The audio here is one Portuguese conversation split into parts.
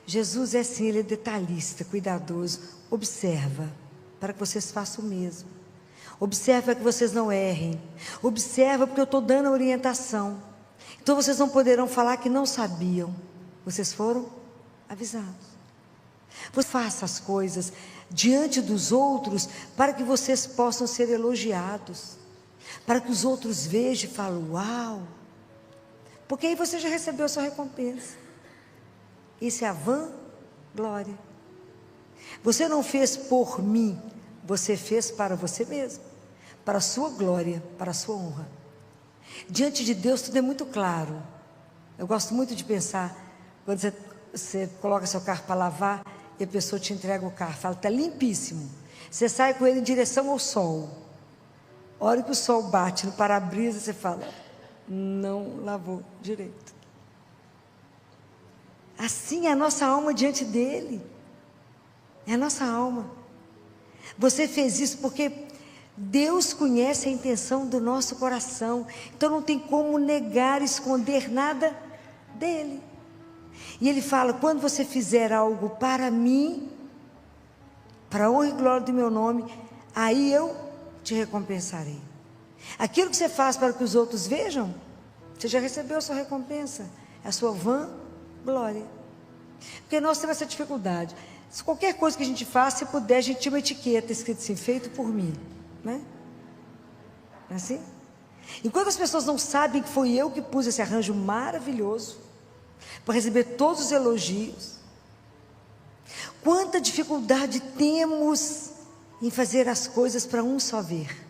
Jesus é assim, Ele é detalhista, cuidadoso. Observa, para que vocês façam o mesmo. Observa para que vocês não errem. Observa porque eu estou dando a orientação. Então vocês não poderão falar que não sabiam. Vocês foram avisados. Você faça as coisas diante dos outros para que vocês possam ser elogiados. Para que os outros vejam e falem, uau. Porque aí você já recebeu a sua recompensa. Isso é a vã glória. Você não fez por mim, você fez para você mesmo, para a sua glória, para a sua honra. Diante de Deus tudo é muito claro. Eu gosto muito de pensar, quando você coloca seu carro para lavar e a pessoa te entrega o carro, fala, está limpíssimo. Você sai com ele em direção ao sol. A hora que o sol bate no para-brisa, você fala, não lavou direito. Assim é a nossa alma diante dele. É a nossa alma. Você fez isso porque Deus conhece a intenção do nosso coração. Então não tem como negar, esconder nada dele. E ele fala, quando você fizer algo para mim, para a honra e glória do meu nome, aí eu te recompensarei. Aquilo que você faz para que os outros vejam, você já recebeu a sua recompensa. É a sua vã glória. Porque nós temos essa dificuldade. Se qualquer coisa que a gente faça, se puder, a gente tinha uma etiqueta escrito assim, feito por mim, né? Não é assim? Enquanto as pessoas não sabem que foi eu que pus esse arranjo maravilhoso, para receber todos os elogios, quanta dificuldade temos em fazer as coisas para um só ver.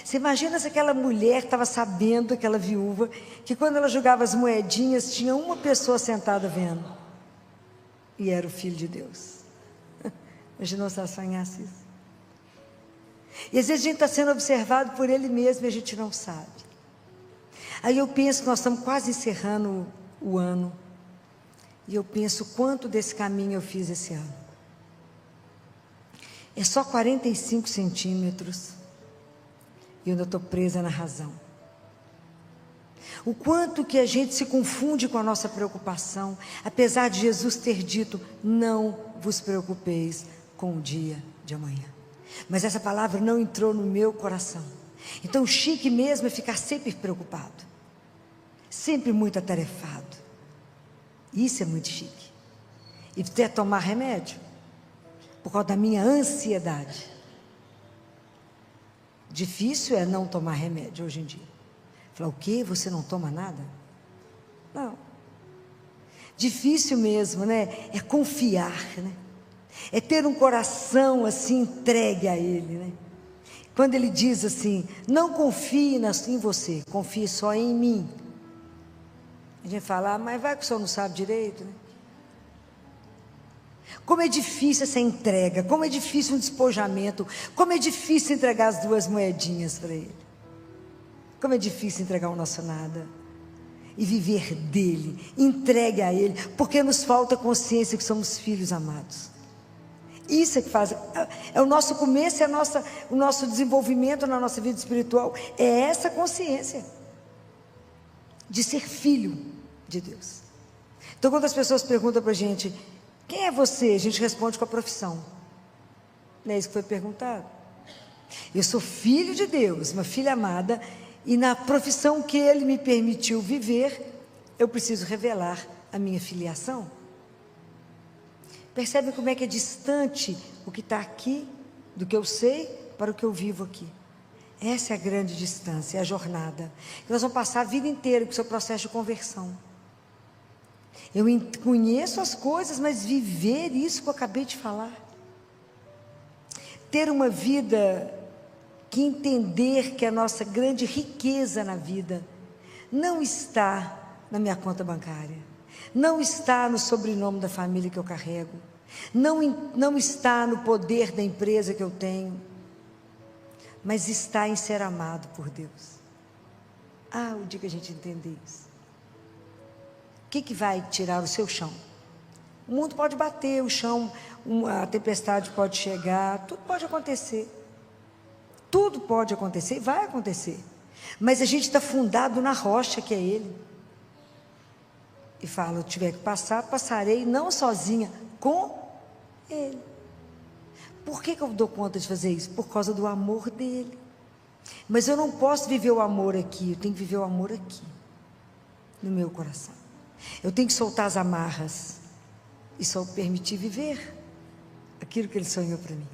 Você imagina se aquela mulher estava sabendo, aquela viúva, que quando ela jogava as moedinhas, tinha uma pessoa sentada vendo. E era o Filho de Deus. Imaginou se ela sonhasse isso? E às vezes a gente está sendo observado por Ele mesmo e a gente não sabe. Aí eu penso que nós estamos quase encerrando o ano. E eu penso quanto desse caminho eu fiz esse ano. É só 45 centímetros. E eu ainda estou presa na razão. O quanto que a gente se confunde com a nossa preocupação, apesar de Jesus ter dito, não vos preocupeis com o dia de amanhã. Mas essa palavra não entrou no meu coração. Então o chique mesmo é ficar sempre preocupado, sempre muito atarefado. Isso é muito chique. E até tomar remédio, por causa da minha ansiedade. Difícil é não tomar remédio hoje em dia. Falar, o quê? Você não toma nada? Não. Difícil mesmo, né? É confiar, né? É ter um coração assim entregue a Ele, né? Quando Ele diz assim, não confie em você, confie só em mim. A gente fala, mas vai que o senhor não sabe direito, né? Como é difícil essa entrega, como é difícil um despojamento, como é difícil entregar as 2 moedinhas para Ele. Como é difícil entregar o nosso nada e viver dele, entregue a Ele, porque nos falta consciência que somos filhos amados. Isso é que faz, é o nosso começo, é o nosso desenvolvimento na nossa vida espiritual, é essa consciência de ser filho de Deus. Então quando as pessoas perguntam para a gente, quem é você? A gente responde com a profissão. Não é isso que foi perguntado? Eu sou filho de Deus, uma filha amada, e na profissão que Ele me permitiu viver, eu preciso revelar a minha filiação. Percebe como é que é distante o que está aqui, do que eu sei, para o que eu vivo aqui. Essa é a grande distância, é a jornada. Que nós vamos passar a vida inteira com o seu processo de conversão. Eu conheço as coisas, mas viver isso que eu acabei de falar. Ter uma vida que entender que a nossa grande riqueza na vida não está na minha conta bancária, não está no sobrenome da família que eu carrego, não está no poder da empresa que eu tenho, mas está em ser amado por Deus. O dia que a gente entender isso, o que vai tirar o seu chão? O mundo pode bater, o chão, a tempestade pode chegar, tudo pode acontecer. Tudo pode acontecer e vai acontecer. Mas a gente está fundado na rocha que é Ele. e falo, eu tiver que passar, passarei, não sozinha, com Ele. Por que eu dou conta de fazer isso? Por causa do amor dele. Mas eu não posso viver o amor aqui, eu tenho que viver o amor aqui, no meu coração. Eu tenho que soltar as amarras e só permitir viver aquilo que ele sonhou para mim.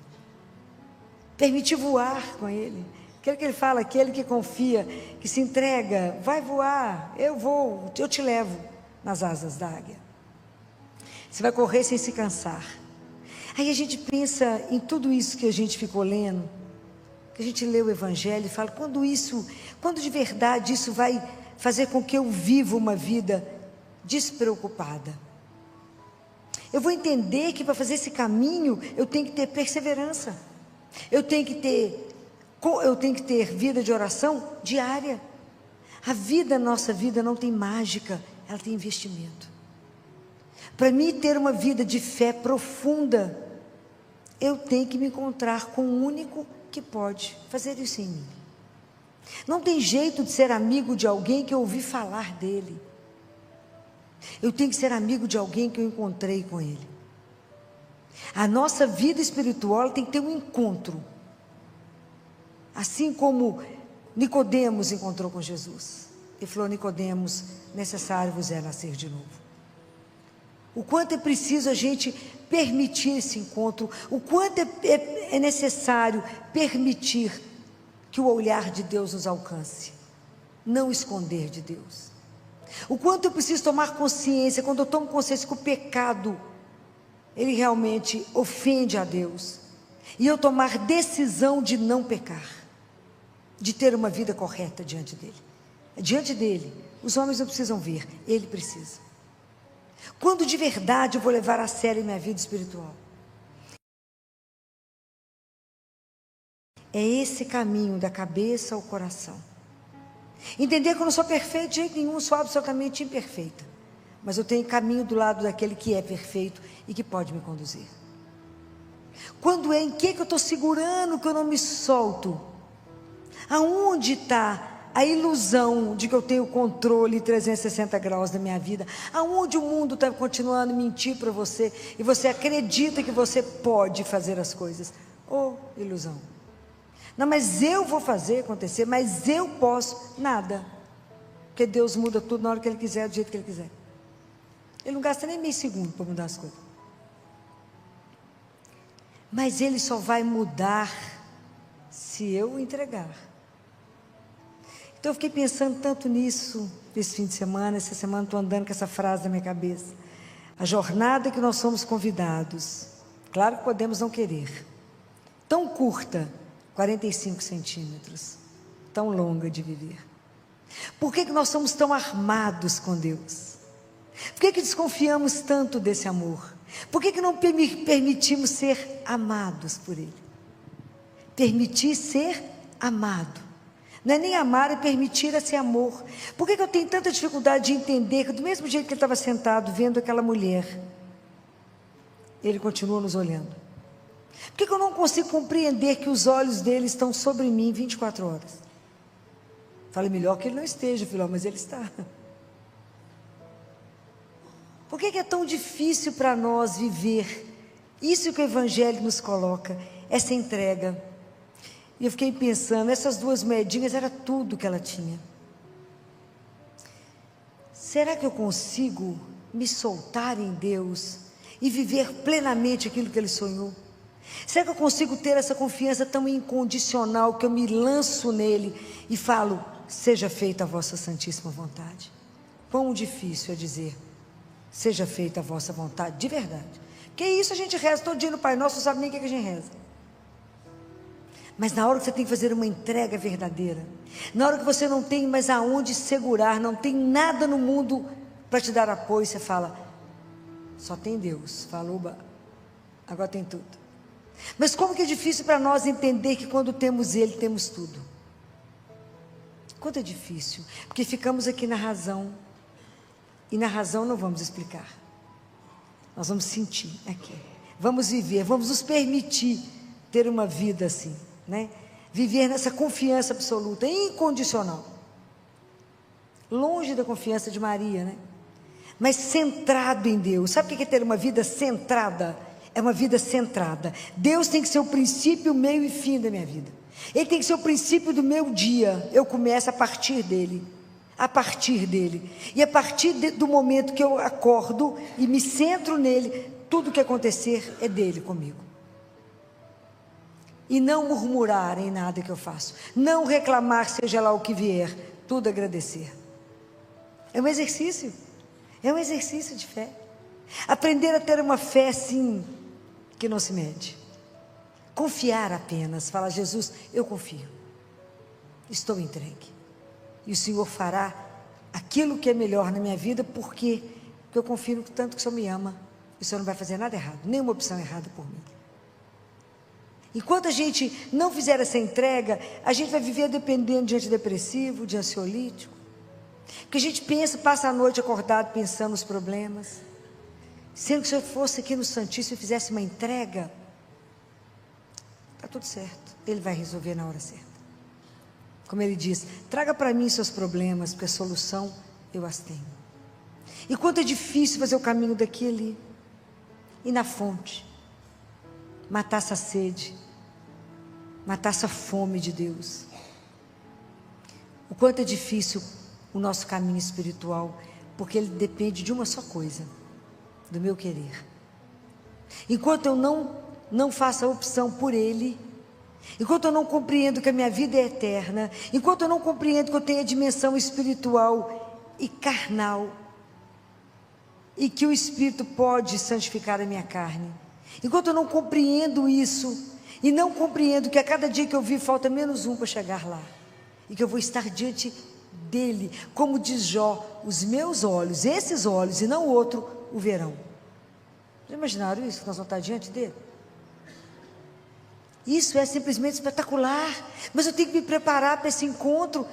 Permitir voar com ele. Aquilo que ele fala, aquele que confia, que se entrega, vai voar, eu vou, eu te levo nas asas da águia. Você vai correr sem se cansar. Aí a gente pensa em tudo isso que a gente ficou lendo, que a gente lê o Evangelho e fala, quando de verdade isso vai fazer com que eu viva uma vida despreocupada. Eu vou entender que para fazer esse caminho, eu tenho que ter perseverança. Eu tenho que ter vida de oração diária. Nossa vida não tem mágica, ela tem investimento. Para mim ter uma vida de fé profunda, eu tenho que me encontrar com o único que pode fazer isso em mim. Não tem jeito de ser amigo de alguém que eu ouvi falar dele. Eu tenho que ser amigo de alguém que eu encontrei com ele. A nossa vida espiritual tem que ter um encontro. Assim como Nicodemos encontrou com Jesus. Ele falou, Nicodemos, necessário vos é nascer de novo. O quanto é preciso a gente permitir esse encontro, o quanto é necessário permitir que o olhar de Deus nos alcance, não esconder de Deus. O quanto eu preciso tomar consciência, quando eu tomo consciência que o pecado, ele realmente ofende a Deus, e eu tomar decisão de não pecar, de ter uma vida correta diante dele. Diante dele, os homens não precisam ver, ele precisa. Quando de verdade eu vou levar a sério minha vida espiritual? É esse caminho da cabeça ao coração. Entender que eu não sou perfeito de jeito nenhum, sou absolutamente imperfeita. Mas eu tenho caminho do lado daquele que é perfeito e que pode me conduzir. Quando em que eu estou segurando que eu não me solto? Aonde está a ilusão de que eu tenho controle 360 graus da minha vida? Aonde o mundo está continuando a mentir para você e você acredita que você pode fazer as coisas? Ilusão. Não, mas eu vou fazer acontecer, mas eu posso. Nada. Porque Deus muda tudo na hora que Ele quiser, do jeito que Ele quiser. Ele não gasta nem meio segundo para mudar as coisas. Mas Ele só vai mudar se eu entregar. Então eu fiquei pensando tanto nisso esse fim de semana. Essa semana estou andando com essa frase na minha cabeça. A jornada que nós somos convidados, claro que podemos não querer, tão curta, 45 centímetros, tão longa de viver. Por que nós somos tão armados com Deus? Por que desconfiamos tanto desse amor? Por que não permitimos ser amados por Ele? Permitir ser amado. Não é nem amar, é permitir esse amor. Por que eu tenho tanta dificuldade de entender que do mesmo jeito que ele estava sentado vendo aquela mulher, Ele continua nos olhando? Por que eu não consigo compreender que os olhos dele estão sobre mim 24 horas? Falei, melhor que ele não esteja, filho, mas ele está. Por que é tão difícil para nós viver isso que o Evangelho nos coloca, essa entrega? E eu fiquei pensando, essas duas moedinhas era tudo que ela tinha. Será que eu consigo me soltar em Deus e viver plenamente aquilo que Ele sonhou? Será que eu consigo ter essa confiança tão incondicional que eu me lanço nele e falo, seja feita a vossa santíssima vontade? Quão difícil é dizer, seja feita a vossa vontade, de verdade. Porque isso a gente reza todo dia no Pai Nosso, não sabe nem o que a gente reza. Mas na hora que você tem que fazer uma entrega verdadeira, na hora que você não tem mais aonde segurar, não tem nada no mundo para te dar apoio, você fala, só tem Deus, falou, agora tem tudo. Mas como que é difícil para nós entender que quando temos Ele, temos tudo. Quanto é difícil, porque ficamos aqui na razão, e na razão não vamos explicar. Nós vamos sentir aqui, vamos viver, vamos nos permitir ter uma vida assim, né? Viver nessa confiança absoluta, incondicional. Longe da confiança de Maria, né? mas centrado em Deus. Sabe o que é ter uma vida centrada? É uma vida centrada. Deus tem que ser o princípio, o meio e fim da minha vida. Ele tem que ser o princípio do meu dia. Eu começo a partir dele. A partir dele. E a partir do momento que eu acordo e me centro nele, tudo que acontecer é dele comigo. E não murmurar em nada que eu faço. Não reclamar, seja lá o que vier. Tudo agradecer. É um exercício. É um exercício de fé. Aprender a ter uma fé assim, que não se mede. Confiar apenas. Falar, Jesus, eu confio. Estou entregue. E o Senhor fará aquilo que é melhor na minha vida, porque eu confio no tanto que o Senhor me ama. E o Senhor não vai fazer nada errado, nenhuma opção errada por mim. Enquanto a gente não fizer essa entrega, a gente vai viver dependendo de antidepressivo, de ansiolítico. Porque a gente pensa, passa a noite acordado pensando nos problemas. Sendo que se eu fosse aqui no Santíssimo e fizesse uma entrega, está tudo certo. Ele vai resolver na hora certa. Como ele diz, traga para mim seus problemas, porque a solução eu as tenho. E quanto é difícil fazer o caminho daqui e ali. E na fonte. Matar essa sede. Matar essa fome de Deus. O quanto é difícil o nosso caminho espiritual, porque ele depende de uma só coisa, do meu querer. Enquanto eu não faço a opção por ele, enquanto eu não compreendo que a minha vida é eterna, enquanto eu não compreendo que eu tenho a dimensão espiritual e carnal, e que o Espírito pode santificar a minha carne, enquanto eu não compreendo isso, e não compreendo que a cada dia que eu vivo falta menos um para chegar lá, e que eu vou estar diante dele, como diz Jó, os meus olhos, esses olhos e não o outro, o verão. Já imaginaram isso, que nós vamos estar diante dele? Isso é simplesmente espetacular, mas eu tenho que me preparar para esse encontro.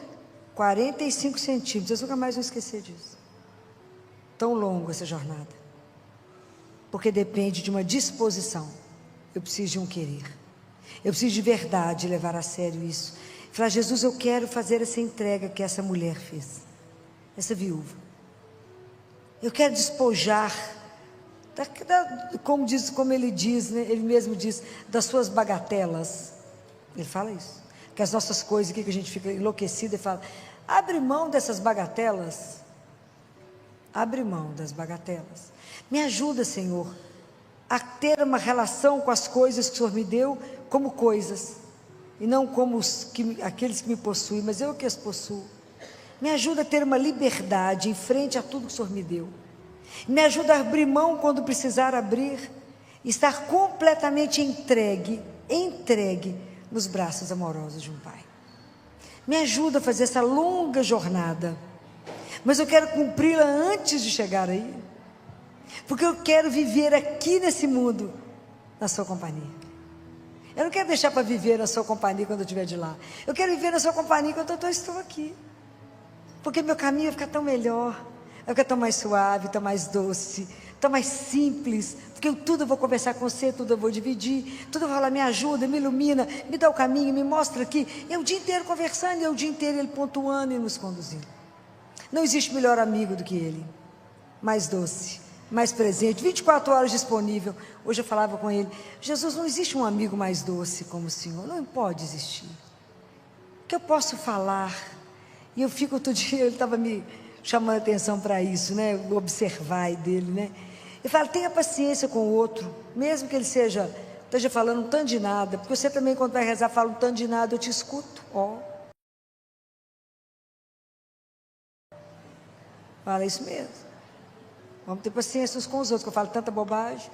45 centímetros, eu nunca mais vou esquecer disso. Tão longo essa jornada, porque depende de uma disposição. Eu preciso de um querer, eu preciso de verdade levar a sério isso. Falar, Jesus, eu quero fazer essa entrega que essa mulher fez, essa viúva. Eu quero despojar, como ele diz, né? Ele mesmo diz, das suas bagatelas. Ele fala isso, que as nossas coisas aqui, que a gente fica enlouquecido e fala, abre mão dessas bagatelas. Abre mão das bagatelas. Me ajuda, Senhor, a ter uma relação com as coisas que o Senhor me deu como coisas, e não como aqueles que me possuem, mas eu que as possuo. Me ajuda a ter uma liberdade em frente a tudo que o Senhor me deu. Me ajuda a abrir mão quando precisar abrir, estar completamente entregue nos braços amorosos de um Pai. Me ajuda a fazer essa longa jornada, mas eu quero cumpri-la antes de chegar aí, porque eu quero viver aqui nesse mundo, na sua companhia. Eu não quero deixar para viver na sua companhia quando eu estiver de lá. Eu quero viver na sua companhia quando eu estou aqui, porque meu caminho vai ficar tão melhor, vai ficar tão mais suave, tão mais doce, tão mais simples, porque tudo eu vou conversar com você, tudo eu vou dividir, tudo eu vou falar, me ajuda, me ilumina, me dá o caminho, me mostra aqui. É o dia inteiro conversando, e é o dia inteiro ele pontuando e nos conduzindo. Não existe melhor amigo do que ele, mais doce, mais presente, 24 horas disponível. Hoje eu falava com ele, Jesus, não existe um amigo mais doce como o Senhor, não pode existir. Que eu posso falar, e eu fico outro dia, ele estava me chamando a atenção para isso, né, observar dele, né, ele fala, tenha paciência com o outro, mesmo que ele esteja falando um tanto de nada, porque você também quando vai rezar fala um tanto de nada, eu te escuto, fala isso mesmo. Vamos ter paciência uns com os outros, que eu falo tanta bobagem,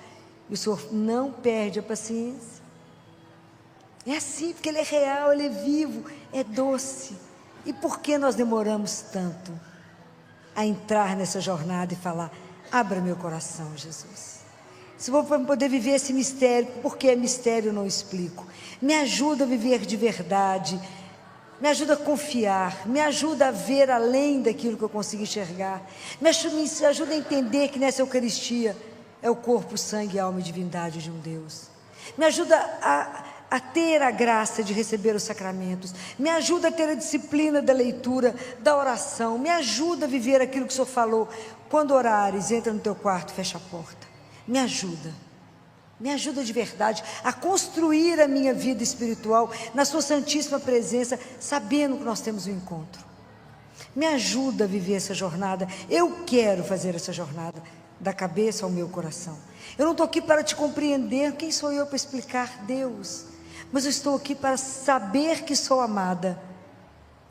e o Senhor não perde a paciência. É assim, porque Ele é real, Ele é vivo, é doce. E por que nós demoramos tanto a entrar nessa jornada e falar, abra meu coração, Jesus. Se eu vou poder viver esse mistério, porque é mistério eu não explico. Me ajuda a viver de verdade, me ajuda a confiar, me ajuda a ver além daquilo que eu consigo enxergar, me ajuda a entender que nessa Eucaristia é o corpo, sangue, alma e divindade de um Deus, me ajuda a ter a graça de receber os sacramentos, me ajuda a ter a disciplina da leitura, da oração, me ajuda a viver aquilo que o Senhor falou. Quando orares, entra no teu quarto, fecha a porta. Me ajuda de verdade a construir a minha vida espiritual na sua santíssima presença, sabendo que nós temos um encontro. Me ajuda a viver essa jornada. Eu quero fazer essa jornada da cabeça ao meu coração. Eu não estou aqui para te compreender, quem sou eu para explicar Deus? Mas eu estou aqui para saber que sou amada,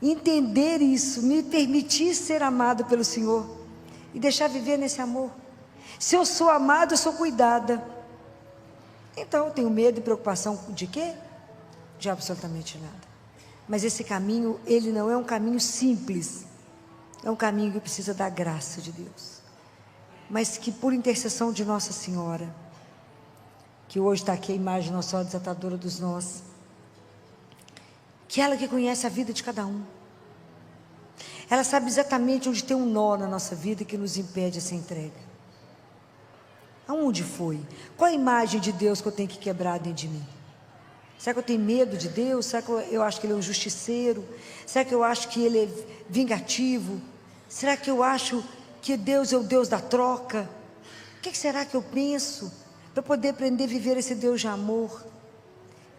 entender isso, me permitir ser amada pelo Senhor e deixar viver nesse amor. Se eu sou amada, eu sou cuidada. Então eu tenho medo e preocupação de quê? De absolutamente nada. Mas esse caminho, ele não é um caminho simples, é um caminho que precisa da graça de Deus, mas que por intercessão de Nossa Senhora, que hoje está aqui a imagem de Nossa Senhora Desatadora dos Nós, que ela que conhece a vida de cada um, ela sabe exatamente onde tem um nó na nossa vida que nos impede essa entrega. Aonde foi? Qual a imagem de Deus que eu tenho que quebrar dentro de mim? Será que eu tenho medo de Deus? Será que eu acho que Ele é um justiceiro? Será que eu acho que Ele é vingativo? Será que eu acho que Deus é o Deus da troca? O que será que eu penso para poder aprender a viver esse Deus de amor?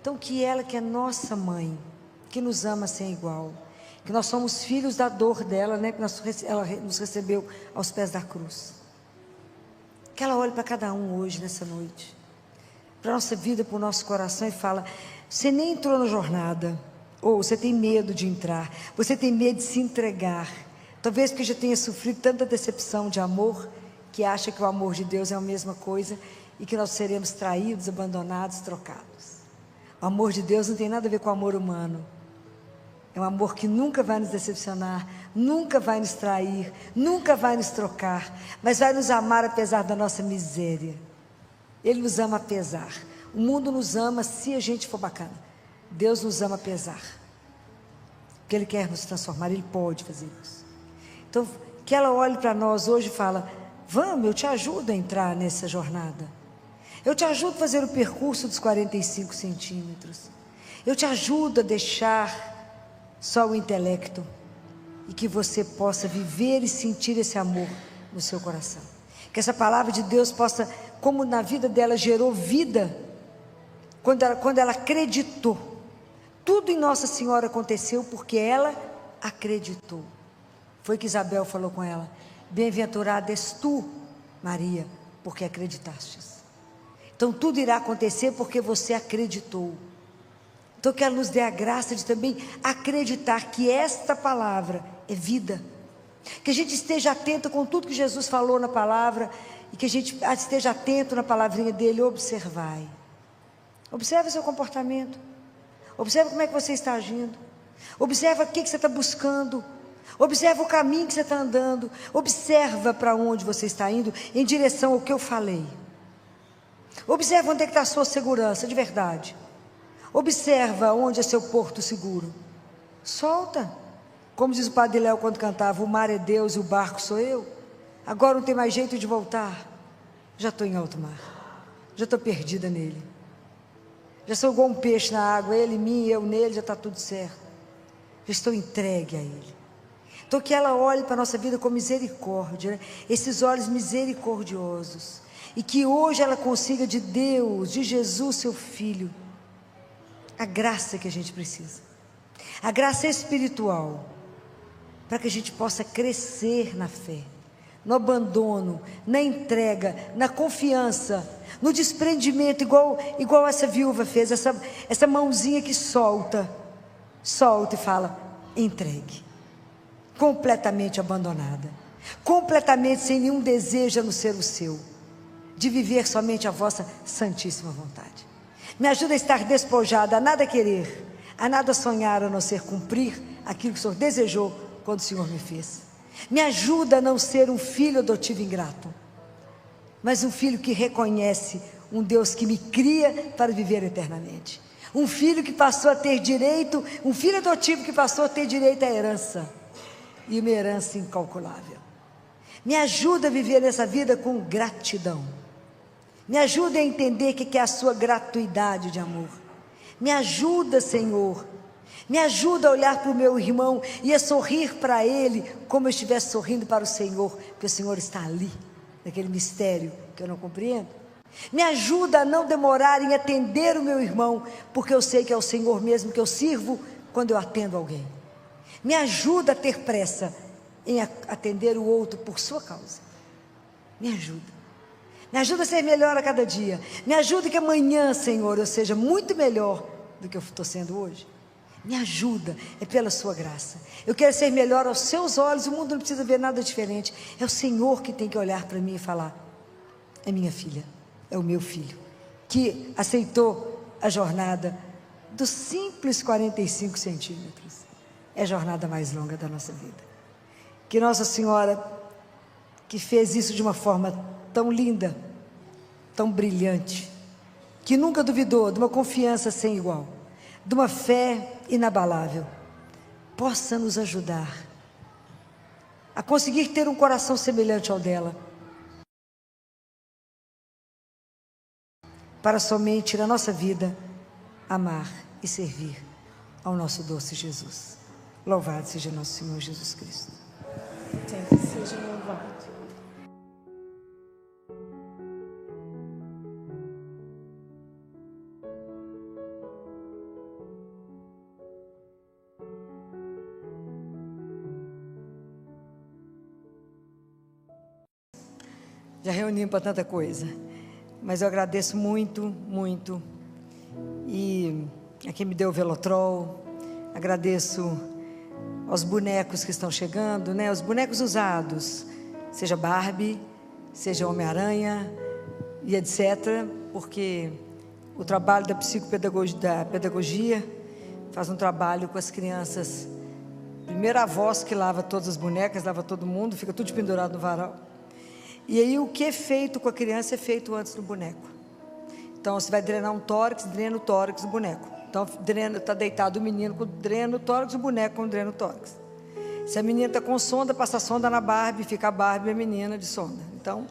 Então que ela, que é nossa mãe, que nos ama sem igual, que nós somos filhos da dor dela, né? Que ela nos recebeu aos pés da cruz. Que ela olhe para cada um hoje, nessa noite, para a nossa vida, para o nosso coração, e fala: você nem entrou na jornada, ou você tem medo de entrar, você tem medo de se entregar, talvez porque já tenha sofrido tanta decepção de amor, que acha que o amor de Deus é a mesma coisa, e que nós seremos traídos, abandonados, trocados. O amor de Deus não tem nada a ver com o amor humano. É um amor que nunca vai nos decepcionar, nunca vai nos trair, nunca vai nos trocar, mas vai nos amar apesar da nossa miséria. Ele nos ama apesar. O mundo nos ama se a gente for bacana. Deus nos ama apesar, porque Ele quer nos transformar, Ele pode fazer isso. Então, que ela olhe para nós hoje e fala: vamos, eu te ajudo a entrar nessa jornada. Eu te ajudo a fazer o percurso dos 45 centímetros. Eu te ajudo a deixar só o intelecto, e que você possa viver e sentir esse amor no seu coração. Que essa palavra de Deus possa, como na vida dela gerou vida, quando ela acreditou. Tudo em Nossa Senhora aconteceu porque ela acreditou. Foi que Isabel falou com ela: bem-aventurada és tu, Maria, porque acreditastes. Então tudo irá acontecer porque você acreditou. Então que ela nos dê a graça de também acreditar que esta palavra é vida. Que a gente esteja atento com tudo que Jesus falou na palavra, e que a gente esteja atento na palavrinha dele. Observai. Observa seu comportamento. Observa como é que você está agindo. Observa o que você está buscando. Observa o caminho que você está andando. Observa para onde você está indo em direção ao que eu falei. Observa onde é que está a sua segurança de verdade. Observa onde é seu porto seguro. Solta. Como diz o Padre Léo quando cantava: o mar é Deus e o barco sou eu. Agora não tem mais jeito de voltar. Já estou em alto mar. Já estou perdida nele. Já sou igual um peixe na água. Ele em mim, eu nele, já está tudo certo. Já estou entregue a Ele. Então que ela olhe para a nossa vida com misericórdia, né? Esses olhos misericordiosos. E que hoje ela consiga de Deus, de Jesus, seu Filho, a graça que a gente precisa, a graça espiritual, para que a gente possa crescer na fé, no abandono, na entrega, na confiança, no desprendimento, igual essa viúva fez, essa mãozinha que solta e fala: entregue, completamente abandonada, completamente sem nenhum desejo a não ser o seu, de viver somente a vossa santíssima vontade. Me ajuda a estar despojada, a nada querer, a nada sonhar, a não ser cumprir aquilo que o Senhor desejou quando o Senhor me fez. Me ajuda a não ser um filho adotivo ingrato, mas um filho que reconhece um Deus que me cria para viver eternamente. Um filho que passou a ter direito, um filho adotivo que passou a ter direito à herança, e uma herança incalculável. Me ajuda a viver nessa vida com gratidão. Me ajude a entender o que é a sua gratuidade de amor. Me ajuda, Senhor. Me ajuda a olhar para o meu irmão e a sorrir para ele como eu estivesse sorrindo para o Senhor, porque o Senhor está ali, naquele mistério que eu não compreendo. Me ajuda a não demorar em atender o meu irmão, porque eu sei que é o Senhor mesmo que eu sirvo quando eu atendo alguém. Me ajuda a ter pressa em atender o outro por sua causa. Me ajuda. Me ajuda a ser melhor a cada dia. Me ajuda que amanhã, Senhor, eu seja muito melhor do que eu estou sendo hoje. Me ajuda, é pela sua graça. Eu quero ser melhor aos seus olhos, o mundo não precisa ver nada diferente. É o Senhor que tem que olhar para mim e falar: é minha filha, é o meu filho, que aceitou a jornada dos simples 45 centímetros. É a jornada mais longa da nossa vida. Que Nossa Senhora, que fez isso de uma forma tão linda, tão brilhante, que nunca duvidou, de uma confiança sem igual, de uma fé inabalável, possa nos ajudar a conseguir ter um coração semelhante ao dela, para somente na nossa vida amar e servir ao nosso doce Jesus. Louvado seja nosso Senhor Jesus Cristo. Sempre seja louvado. Já reunimos para tanta coisa, mas eu agradeço muito, muito, e a quem me deu o Velotrol, agradeço aos bonecos que estão chegando, né? Os bonecos usados, seja Barbie, seja Homem-Aranha e etc., porque o trabalho da pedagogia faz um trabalho com as crianças. Primeiro a avós que lava todas as bonecas, lava todo mundo, fica tudo pendurado no varal. E aí o que é feito com a criança é feito antes do boneco. Então você vai drenar um tórax, drena o tórax do boneco. Então está deitado o menino, drena o tórax, o boneco com drena o tórax. Se a menina está com sonda, passa a sonda na Barbie, fica a Barbie e a menina de sonda. Então,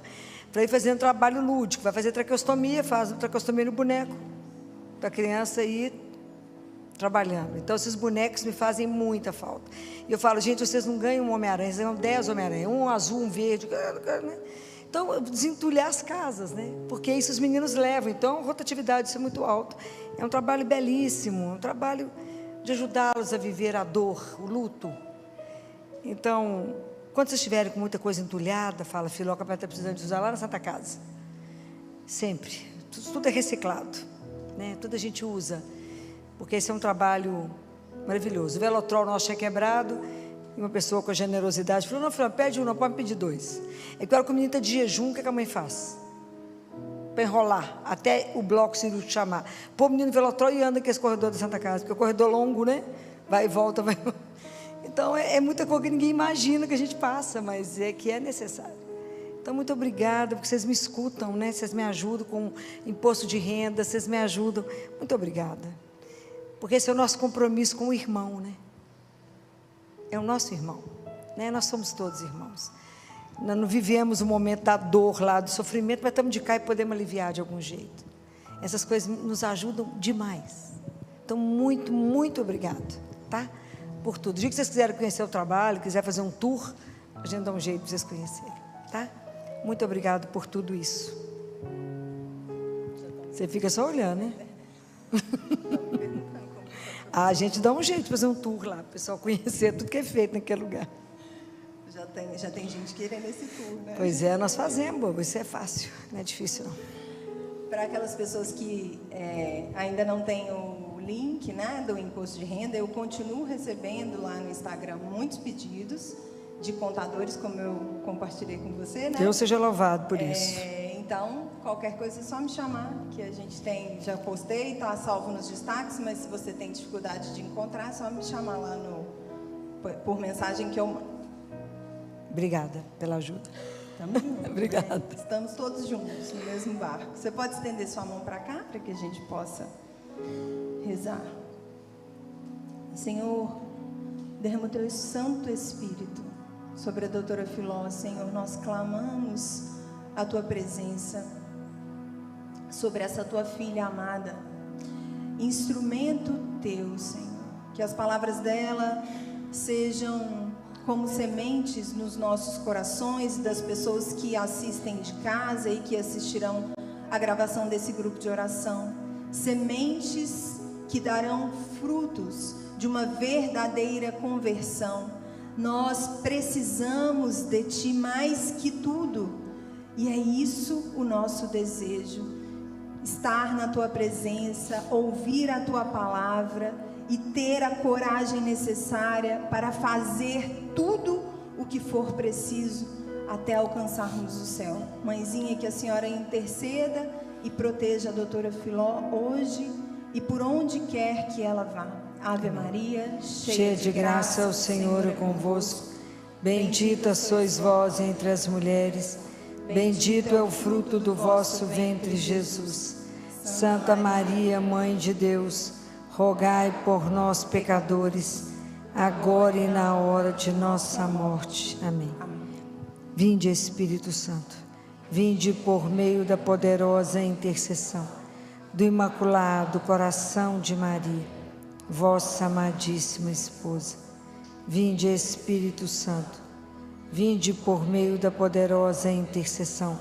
para ir fazendo trabalho lúdico, vai fazer traqueostomia, faz traqueostomia no boneco, para a criança ir trabalhando. Então esses bonecos me fazem muita falta. E eu falo: gente, vocês não ganham um Homem-Aranha, vocês ganham 10 Homem-Aranha, um azul, um verde. Então, desentulhar as casas, né? Porque isso os meninos levam. Então, a rotatividade, isso é muito alto. É um trabalho belíssimo, um trabalho de ajudá-los a viver a dor, o luto. Então, quando vocês estiverem com muita coisa entulhada, fala: filho, o papai está precisando de usar lá na Santa Casa. Sempre. Tudo é reciclado, né? Tudo a gente usa, porque esse é um trabalho maravilhoso. O Velotrol nosso tinha quebrado, e uma pessoa com generosidade falou: não, filho, pede um, não pode pedir 2. É que a hora que o menino está de jejum, o que a mãe faz? Para enrolar, até o bloco cirúrgico chamar. Pô, o menino Velotrol e anda com esse corredor da Santa Casa, porque é um corredor longo, né? Vai e volta, vai. Então, é muita coisa que ninguém imagina que a gente passa, mas é que é necessário. Então, muito obrigada, porque vocês me escutam, né? Vocês me ajudam com imposto de renda, vocês me ajudam. Muito obrigada. Porque esse é o nosso compromisso com o irmão, né? É o nosso irmão, né? Nós somos todos irmãos. Nós não vivemos o momento da dor lá, do sofrimento, mas estamos de cá e podemos aliviar de algum jeito. Essas coisas nos ajudam demais. Então, muito, muito obrigado, tá? Por tudo. O dia que vocês quiserem conhecer o trabalho, quiser fazer um tour, a gente dá um jeito para vocês conhecerem, tá? Muito obrigado por tudo isso. Você fica só olhando, né? A gente dá um jeito de fazer um tour lá, para o pessoal conhecer tudo que é feito naquele lugar. Já tem gente querendo esse tour, né? Pois é, nós fazemos, isso é fácil, não é difícil não. Para aquelas pessoas que ainda não têm o link, né, do imposto de renda, eu continuo recebendo lá no Instagram muitos pedidos de contadores, como eu compartilhei com você, né? Deus seja louvado por isso. Então, qualquer coisa é só me chamar, que a gente já postei, está salvo nos destaques, mas se você tem dificuldade de encontrar, é só me chamar lá por mensagem que eu mando. Obrigada pela ajuda. Obrigada. Estamos todos juntos no mesmo barco. Você pode estender sua mão para cá, para que a gente possa rezar. Senhor, derrama o teu Santo Espírito sobre a doutora Filó. Senhor, nós clamamos a tua presença sobre essa tua filha amada. instrumento teu, Senhor. Que as palavras dela sejam como sementes nos nossos corações, das pessoas que assistem de casa e que assistirão a gravação desse grupo de oração. Sementes que darão frutos de uma verdadeira conversão. Nós precisamos de Ti mais que tudo, e é isso o nosso desejo: estar na Tua presença, ouvir a Tua palavra e ter a coragem necessária para fazer tudo o que for preciso até alcançarmos o céu. Mãezinha, que a senhora interceda e proteja a doutora Filó hoje e por onde quer que ela vá. Ave Maria, cheia de graça, o Senhor é convosco. Bendita sois vós entre as mulheres, bendito é o fruto do vosso ventre, Jesus. Santa Maria, Mãe de Deus, rogai por nós, pecadores, agora e na hora de nossa morte. Amém. Vinde, Espírito Santo, vinde por meio da poderosa intercessão do Imaculado Coração de Maria, vossa amadíssima esposa. Vinde, Espírito Santo, vinde por meio da poderosa intercessão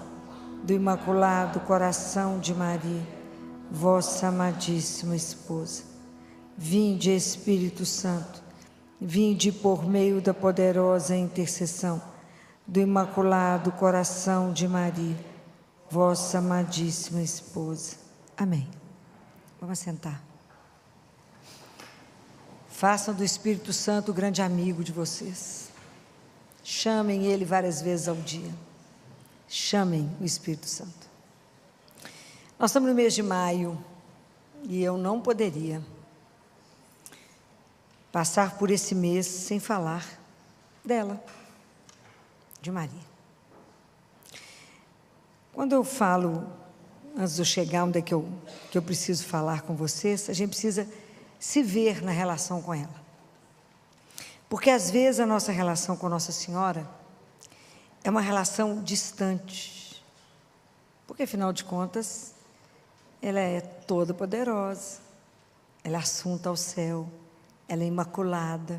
do Imaculado Coração de Maria, vossa amadíssima esposa. Vinde, Espírito Santo, vinde por meio da poderosa intercessão do Imaculado Coração de Maria, vossa amadíssima esposa. Amém. Vamos sentar. Façam do Espírito Santo o grande amigo de vocês. Chamem ele várias vezes ao dia. Chamem o Espírito Santo. Nós estamos no mês de maio e eu não poderia passar por esse mês sem falar dela, de Maria. Quando eu falo, antes de eu chegar onde é que eu preciso falar com vocês, a gente precisa se ver na relação com ela. Porque às vezes a nossa relação com Nossa Senhora é uma relação distante. Porque afinal de contas, ela é toda poderosa, ela é assunta ao céu, ela é imaculada.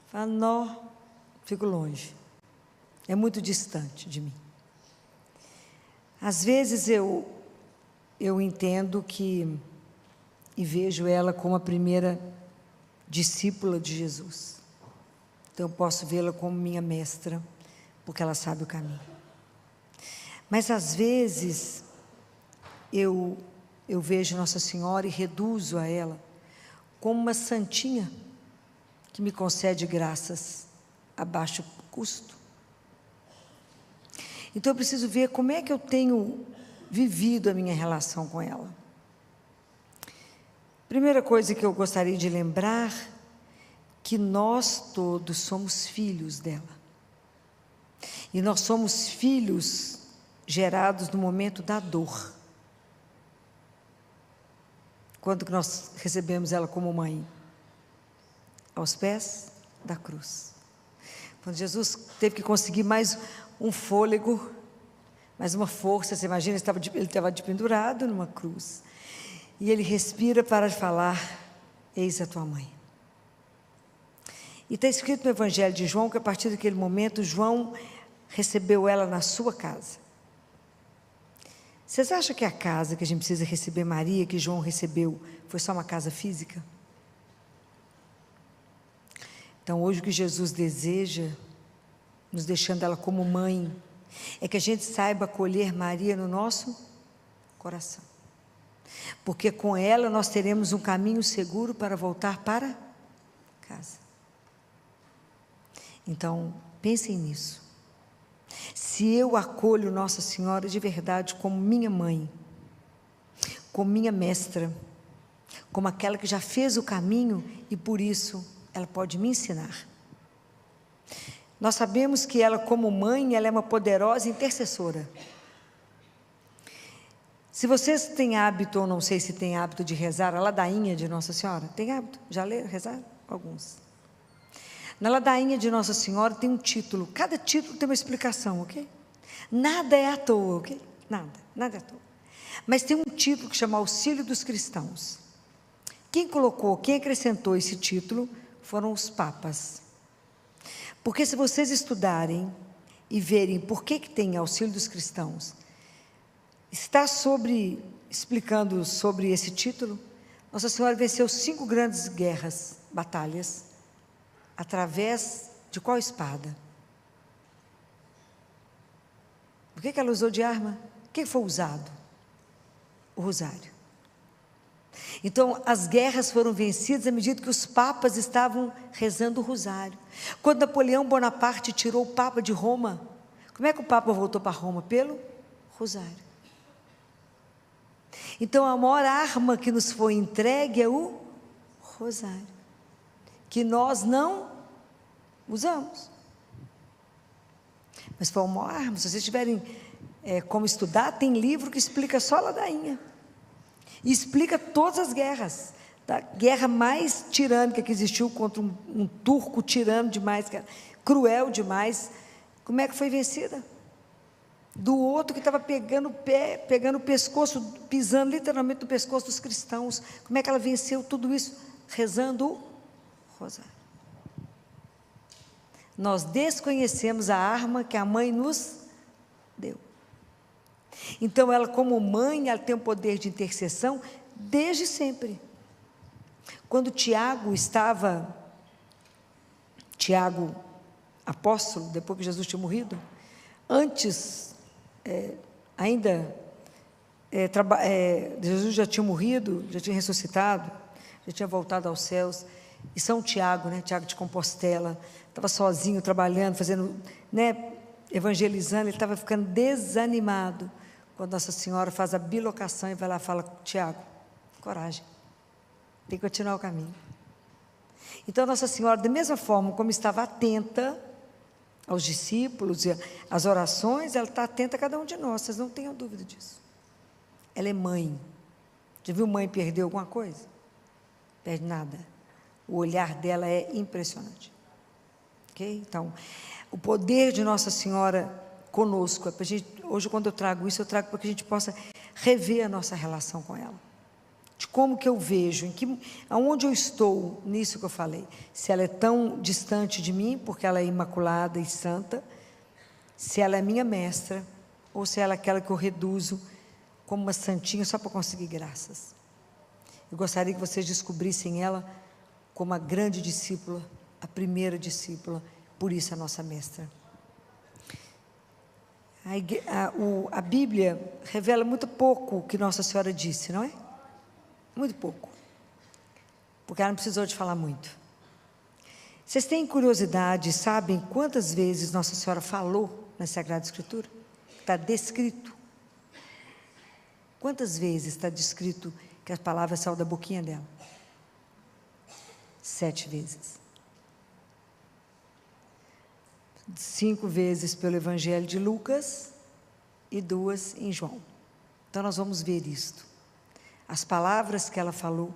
Fala, nó, fico longe. É muito distante de mim. Às vezes eu entendo que e vejo ela como a primeira discípula de Jesus. Então eu posso vê-la como minha mestra, porque ela sabe o caminho. Mas às vezes eu vejo Nossa Senhora e reduzo a ela como uma santinha que me concede graças a baixo custo. Então eu preciso ver como é que eu tenho vivido a minha relação com ela. Primeira coisa que eu gostaria de lembrar, que nós todos somos filhos dela. E nós somos filhos gerados no momento da dor. Quando que nós recebemos ela como mãe? Aos pés da cruz. Quando Jesus teve que conseguir mais um fôlego, mais uma força, você imagina, ele estava pendurado numa cruz. E ele respira para falar, eis a tua mãe. E está escrito no Evangelho de João que a partir daquele momento, João recebeu ela na sua casa. Vocês acham que a casa que a gente precisa receber Maria, que João recebeu, foi só uma casa física? Então hoje o que Jesus deseja, nos deixando ela como mãe, é que a gente saiba acolher Maria no nosso coração. Porque com ela nós teremos um caminho seguro para voltar para casa. Então, pensem nisso. Se eu acolho Nossa Senhora de verdade como minha mãe, como minha mestra, como aquela que já fez o caminho e por isso ela pode me ensinar. Nós sabemos que ela como mãe, ela é uma poderosa intercessora. Se vocês têm hábito, ou não sei se têm hábito de rezar, a ladainha de Nossa Senhora, tem hábito? Já leram, rezaram? Alguns. Na ladainha de Nossa Senhora tem um título, cada título tem uma explicação, ok? Nada é à toa, ok? Nada é à toa. Mas tem um título que chama Auxílio dos Cristãos. Quem acrescentou esse título foram os papas. Porque se vocês estudarem e verem por que tem auxílio dos cristãos, está explicando sobre esse título. Nossa Senhora venceu 5 grandes guerras, batalhas, através de qual espada? O que ela usou de arma? O que foi usado? O rosário. Então, as guerras foram vencidas à medida que os papas estavam rezando o rosário. Quando Napoleão Bonaparte tirou o Papa de Roma, como é que o Papa voltou para Roma? Pelo rosário. Então, a maior arma que nos foi entregue é o rosário, que nós não usamos. Mas foi uma arma. Se vocês tiverem como estudar, tem livro que explica só a ladainha. E explica todas as guerras. Da guerra mais tirânica que existiu contra um turco tirano demais, cruel demais. Como é que foi vencida? Do outro que estava pegando o pé, pegando o pescoço, pisando literalmente no pescoço dos cristãos. Como é que ela venceu tudo isso? Rezando o rosário. Nós desconhecemos a arma que a mãe nos deu. Então, ela, como mãe, ela tem o poder de intercessão desde sempre. Quando Tiago, apóstolo, depois que Jesus tinha morrido, antes, Jesus já tinha morrido, já tinha ressuscitado, já tinha voltado aos céus, e São Tiago, Tiago de Compostela, estava sozinho, trabalhando, fazendo, evangelizando, ele estava ficando desanimado, quando Nossa Senhora faz a bilocação e vai lá e fala: Tiago, coragem, tem que continuar o caminho. Então, Nossa Senhora, da mesma forma como estava atenta aos discípulos e às orações, ela está atenta a cada um de nós, vocês não tenham dúvida disso. Ela é mãe. Já viu mãe perder alguma coisa? Perde nada. O olhar dela é impressionante. Ok? Então, o poder de Nossa Senhora conosco, hoje quando eu trago isso, eu trago para que a gente possa rever a nossa relação com ela. De como que eu vejo, aonde eu estou nisso que eu falei. Se ela é tão distante de mim, porque ela é imaculada e santa, se ela é minha mestra, ou se ela é aquela que eu reduzo como uma santinha só para conseguir graças. Eu gostaria que vocês descobrissem ela como a grande discípula, a primeira discípula, por isso a nossa mestra. A Bíblia revela muito pouco o que Nossa Senhora disse, não é? Muito pouco, porque ela não precisou de falar muito. Vocês têm curiosidade, sabem quantas vezes Nossa Senhora falou na Sagrada Escritura? Está descrito. Quantas vezes está descrito que as palavras saem da boquinha dela? 7 vezes. 5 vezes pelo Evangelho de Lucas e 2 em João. Então, nós vamos ver isto. As palavras que ela falou,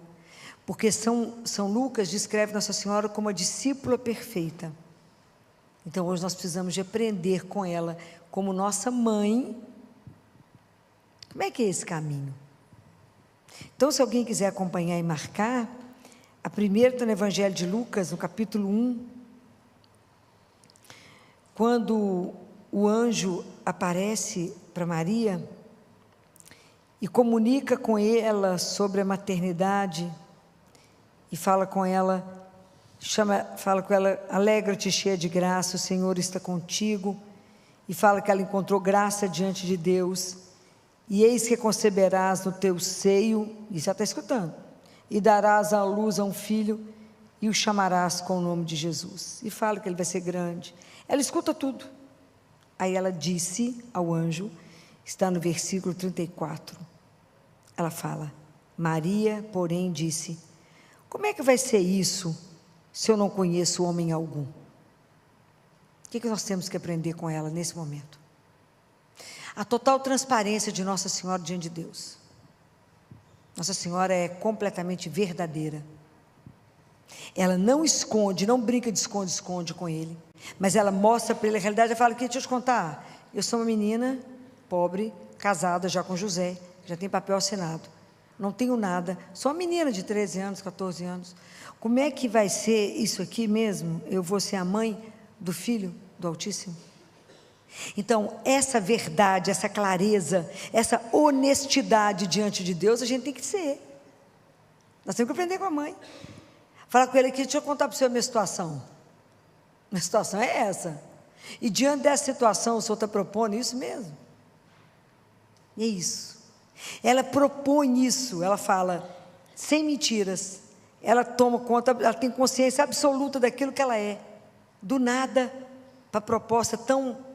porque São Lucas descreve Nossa Senhora como a discípula perfeita. Então, hoje nós precisamos de aprender com ela, como nossa mãe, como é que é esse caminho. Então, se alguém quiser acompanhar e marcar, a primeira está no Evangelho de Lucas, no capítulo 1, quando o anjo aparece para Maria e comunica com ela sobre a maternidade e fala com ela, alegra-te, cheia de graça, o Senhor está contigo, e fala que ela encontrou graça diante de Deus, e eis que conceberás no teu seio, isso ela está escutando, e darás à luz a um filho, e o chamarás com o nome de Jesus, e fala que ele vai ser grande. Ela escuta tudo. Aí ela disse ao anjo, está no versículo 34, ela fala: Maria, porém, disse: como é que vai ser isso, se eu não conheço homem algum? O que nós temos que aprender com ela nesse momento? A total transparência de Nossa Senhora diante de Deus. Nossa Senhora é completamente verdadeira. Ela não esconde, não brinca de esconde-esconde com ele, mas ela mostra para ele a realidade. Ela fala: deixa eu te contar, eu sou uma menina pobre, casada já com José, já tem papel assinado, não tenho nada, sou uma menina de 13 anos, 14 anos. Como é que vai ser isso aqui mesmo? Eu vou ser a mãe do Filho do Altíssimo? Então, essa verdade, essa clareza, essa honestidade diante de Deus, a gente tem que ser. Nós temos que aprender com a mãe. Falar com ele aqui, deixa eu contar para o senhor a minha situação. Minha situação é essa. E diante dessa situação, o senhor está propondo isso mesmo? E é isso. Ela propõe isso, ela fala, sem mentiras. Ela toma conta, ela tem consciência absoluta daquilo que ela é. Do nada, para a proposta tão...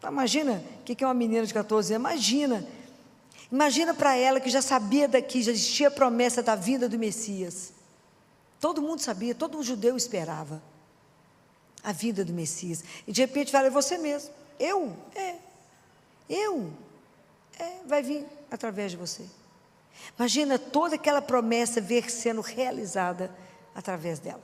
Imagina, o que é uma menina de 14 anos? Imagina para ela que já sabia daqui, já existia a promessa da vinda do Messias. Todo mundo sabia, todo judeu esperava a vinda do Messias. E de repente fala, é você mesmo. Vai vir através de você. Imagina toda aquela promessa ver sendo realizada através dela.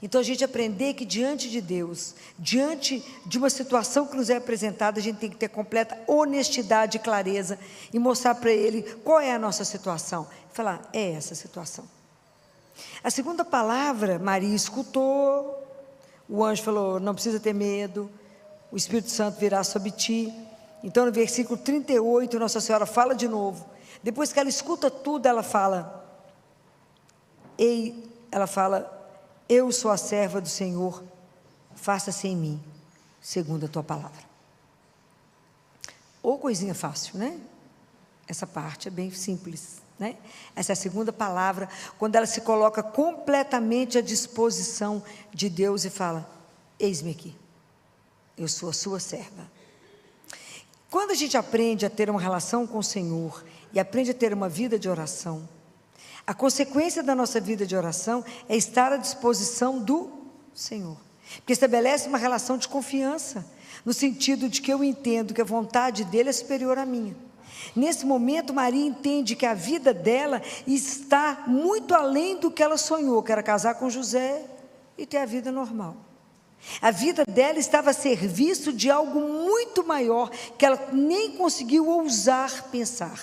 Então a gente aprender que diante de Deus, diante de uma situação que nos é apresentada, a gente tem que ter completa honestidade e clareza e mostrar para Ele qual é a nossa situação. Falar, é essa situação. A segunda palavra, Maria escutou, o anjo falou, não precisa ter medo, o Espírito Santo virá sobre ti. Então no versículo 38, Nossa Senhora fala de novo. Depois que ela escuta tudo, ela fala, eu sou a serva do Senhor, faça-se em mim, segundo a tua palavra. Ou coisinha fácil, né? Essa parte é bem simples, né? Essa é a segunda palavra, quando ela se coloca completamente à disposição de Deus e fala, eis-me aqui, eu sou a sua serva. Quando a gente aprende a ter uma relação com o Senhor, e aprende a ter uma vida de oração, a consequência da nossa vida de oração é estar à disposição do Senhor, porque estabelece uma relação de confiança, no sentido de que eu entendo que a vontade dEle é superior à minha. Nesse momento, Maria entende que a vida dela está muito além do que ela sonhou, que era casar com José e ter a vida normal. A vida dela estava a serviço de algo muito maior, que ela nem conseguiu ousar pensar.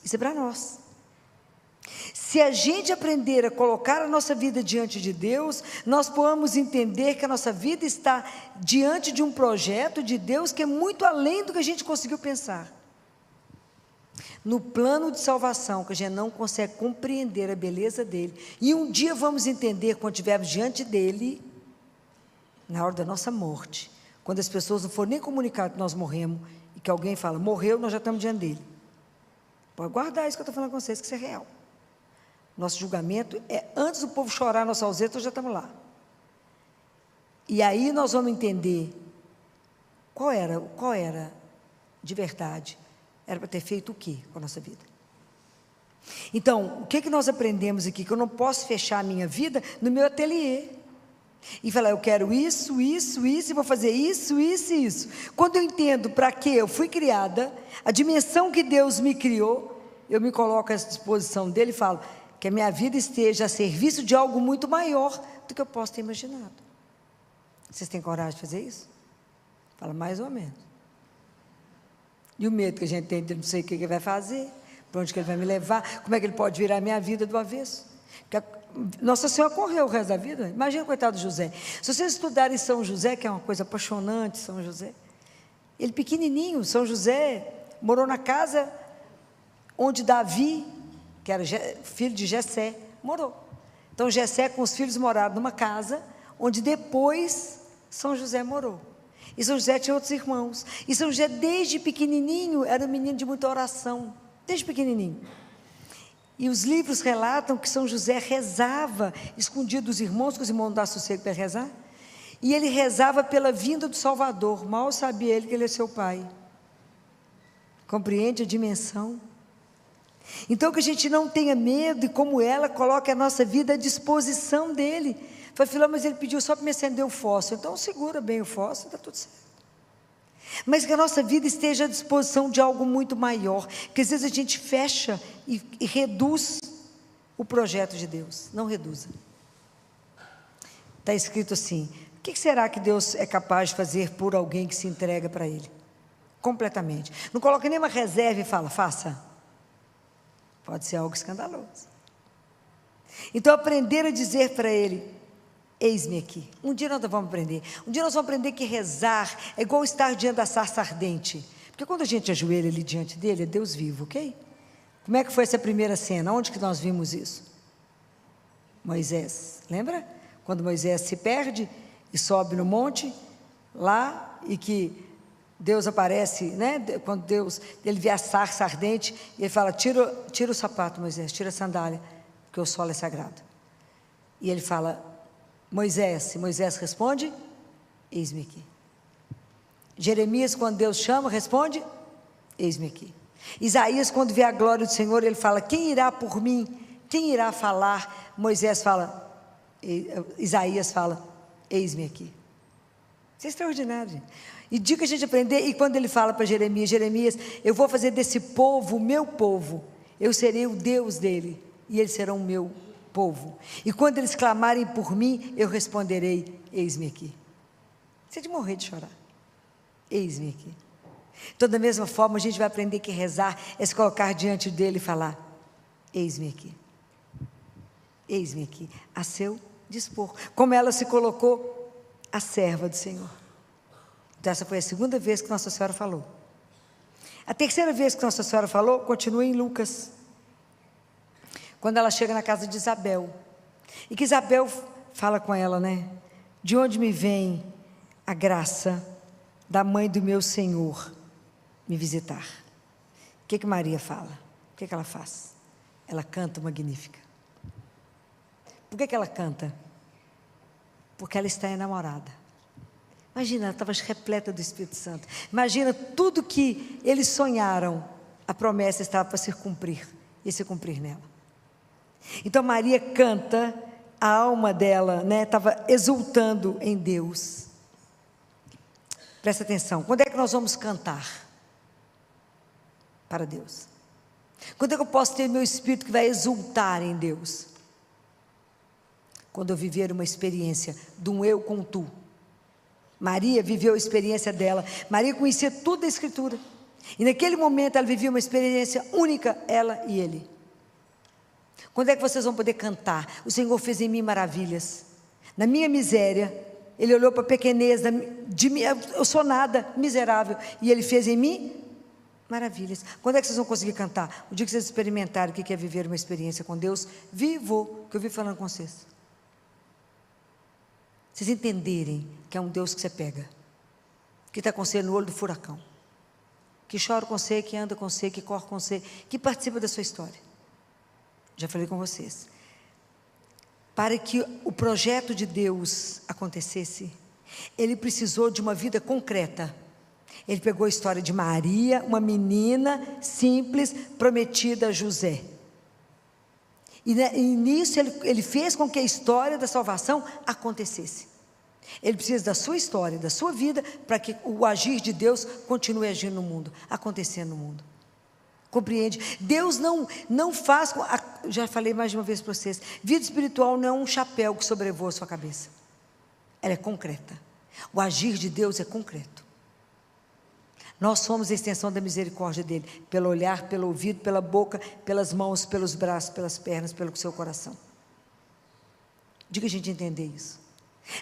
Isso é para nós. Se a gente aprender a colocar a nossa vida diante de Deus, nós podemos entender que a nossa vida está diante de um projeto de Deus que é muito além do que a gente conseguiu pensar. No plano de salvação, que a gente não consegue compreender a beleza dele, e um dia vamos entender quando estivermos diante dele, na hora da nossa morte, quando as pessoas não forem nem comunicar que nós morremos, e que alguém fala, morreu, nós já estamos diante dele. Pode guardar isso que eu estou falando com vocês, que isso é real. Nosso julgamento é antes do povo chorar a nossa ausência, nós já estamos lá. E aí nós vamos entender qual era de verdade, era para ter feito o quê com a nossa vida. Então, o que nós aprendemos aqui? Que eu não posso fechar a minha vida no meu ateliê e falar, eu quero isso, e vou fazer isso. Quando eu entendo para que eu fui criada, a dimensão que Deus me criou, eu me coloco à disposição dele e falo, que a minha vida esteja a serviço de algo muito maior do que eu posso ter imaginado. Vocês têm coragem de fazer isso? Fala, mais ou menos. E o medo que a gente tem de não sei o que ele vai fazer, para onde que ele vai me levar, como é que ele pode virar a minha vida do avesso? Porque Nossa Senhora correu o resto da vida. Imagina o coitado de José. Se vocês estudarem São José, que é uma coisa apaixonante, São José, ele pequenininho, São José morou na casa onde Davi, que era filho de Jessé, morou. Então Jessé com os filhos moraram numa casa, onde depois São José morou. E São José tinha outros irmãos. E São José desde pequenininho era um menino de muita oração, desde pequenininho. E os livros relatam que São José rezava, escondido dos irmãos, que os irmãos não davam sossego para rezar. E ele rezava pela vinda do Salvador, mal sabia ele que ele é seu pai. Compreende a dimensão? Então que a gente não tenha medo, e como ela coloque a nossa vida à disposição dele. Falei, filha, mas ele pediu só para me acender o fósforo, então segura bem o fósforo, está tudo certo. Mas que a nossa vida esteja à disposição de algo muito maior, porque às vezes a gente fecha e reduz o projeto de Deus. Não reduza. Está escrito assim, o que será que Deus é capaz de fazer por alguém que se entrega para Ele? Completamente. Não coloca nenhuma reserva e fala, faça. Pode ser algo escandaloso. Então, aprender a dizer para ele: eis-me aqui. Um dia nós vamos aprender. Um dia nós vamos aprender que rezar é igual estar diante da sarça ardente. Porque quando a gente ajoelha ali diante dele, é Deus vivo, ok? Como é que foi essa primeira cena? Onde que nós vimos isso? Moisés, lembra? Quando Moisés se perde e sobe no monte, lá, e que Deus aparece, né? Quando ele vê a sarça ardente, e ele fala: tira o sapato, Moisés, tira a sandália, porque o solo é sagrado. E ele fala: Moisés, e Moisés responde: eis-me aqui. Jeremias, quando Deus chama, responde: eis-me aqui. Isaías, quando vê a glória do Senhor, ele fala: quem irá por mim? Quem irá falar? Moisés fala, Isaías fala: eis-me aqui. Isso é extraordinário, gente. E diga que a gente aprender, e quando ele fala para Jeremias: Jeremias, eu vou fazer desse povo o meu povo, eu serei o Deus dele, e eles serão o meu povo. E quando eles clamarem por mim, eu responderei: eis-me aqui. Você é de morrer de chorar. Eis-me aqui. Então, da mesma forma, a gente vai aprender que rezar é se colocar diante dele e falar: eis-me aqui. Eis-me aqui, a seu dispor. Como ela se colocou, a serva do Senhor. Então, essa foi a segunda vez que Nossa Senhora falou. A terceira vez que Nossa Senhora falou, continua em Lucas. Quando ela chega na casa de Isabel. E que Isabel fala com ela, né? De onde me vem a graça da mãe do meu Senhor me visitar? O que Maria fala? O que ela faz? Ela canta magnífica. Por que ela canta? Porque ela está enamorada. Imagina, ela estava repleta do Espírito Santo. Imagina tudo que eles sonharam, a promessa estava para se cumprir, e se cumprir nela. Então Maria canta, a alma dela, né, estava exultando em Deus. Presta atenção, quando é que nós vamos cantar para Deus? Quando é que eu posso ter meu espírito que vai exultar em Deus? Quando eu viver uma experiência de um eu com tu. Maria viveu a experiência dela. Maria conhecia tudo da Escritura. E naquele momento ela vivia uma experiência única, ela e ele. Quando é que vocês vão poder cantar? O Senhor fez em mim maravilhas. Na minha miséria, Ele olhou para a pequenez de mim, eu sou nada, miserável, e Ele fez em mim maravilhas. Quando é que vocês vão conseguir cantar? O dia que vocês experimentarem o que é viver uma experiência com Deus vivo, que eu vi falando com vocês. Vocês entenderem que é um Deus que você pega, que está com você no olho do furacão, que chora com você, que anda com você, que corre com você, que participa da sua história. Já falei com vocês. Para que o projeto de Deus acontecesse, Ele precisou de uma vida concreta. Ele pegou a história de Maria, uma menina simples, prometida a José. E nisso ele fez com que a história da salvação acontecesse. Ele precisa da sua história, da sua vida, para que o agir de Deus continue agindo no mundo, acontecendo no mundo. Compreende? Deus não faz, já falei mais de uma vez para vocês, vida espiritual não é um chapéu que sobrevoa a sua cabeça. Ela é concreta. O agir de Deus é concreto. Nós somos a extensão da misericórdia dEle, pelo olhar, pelo ouvido, pela boca, pelas mãos, pelos braços, pelas pernas, pelo seu coração. Diga a gente entender isso.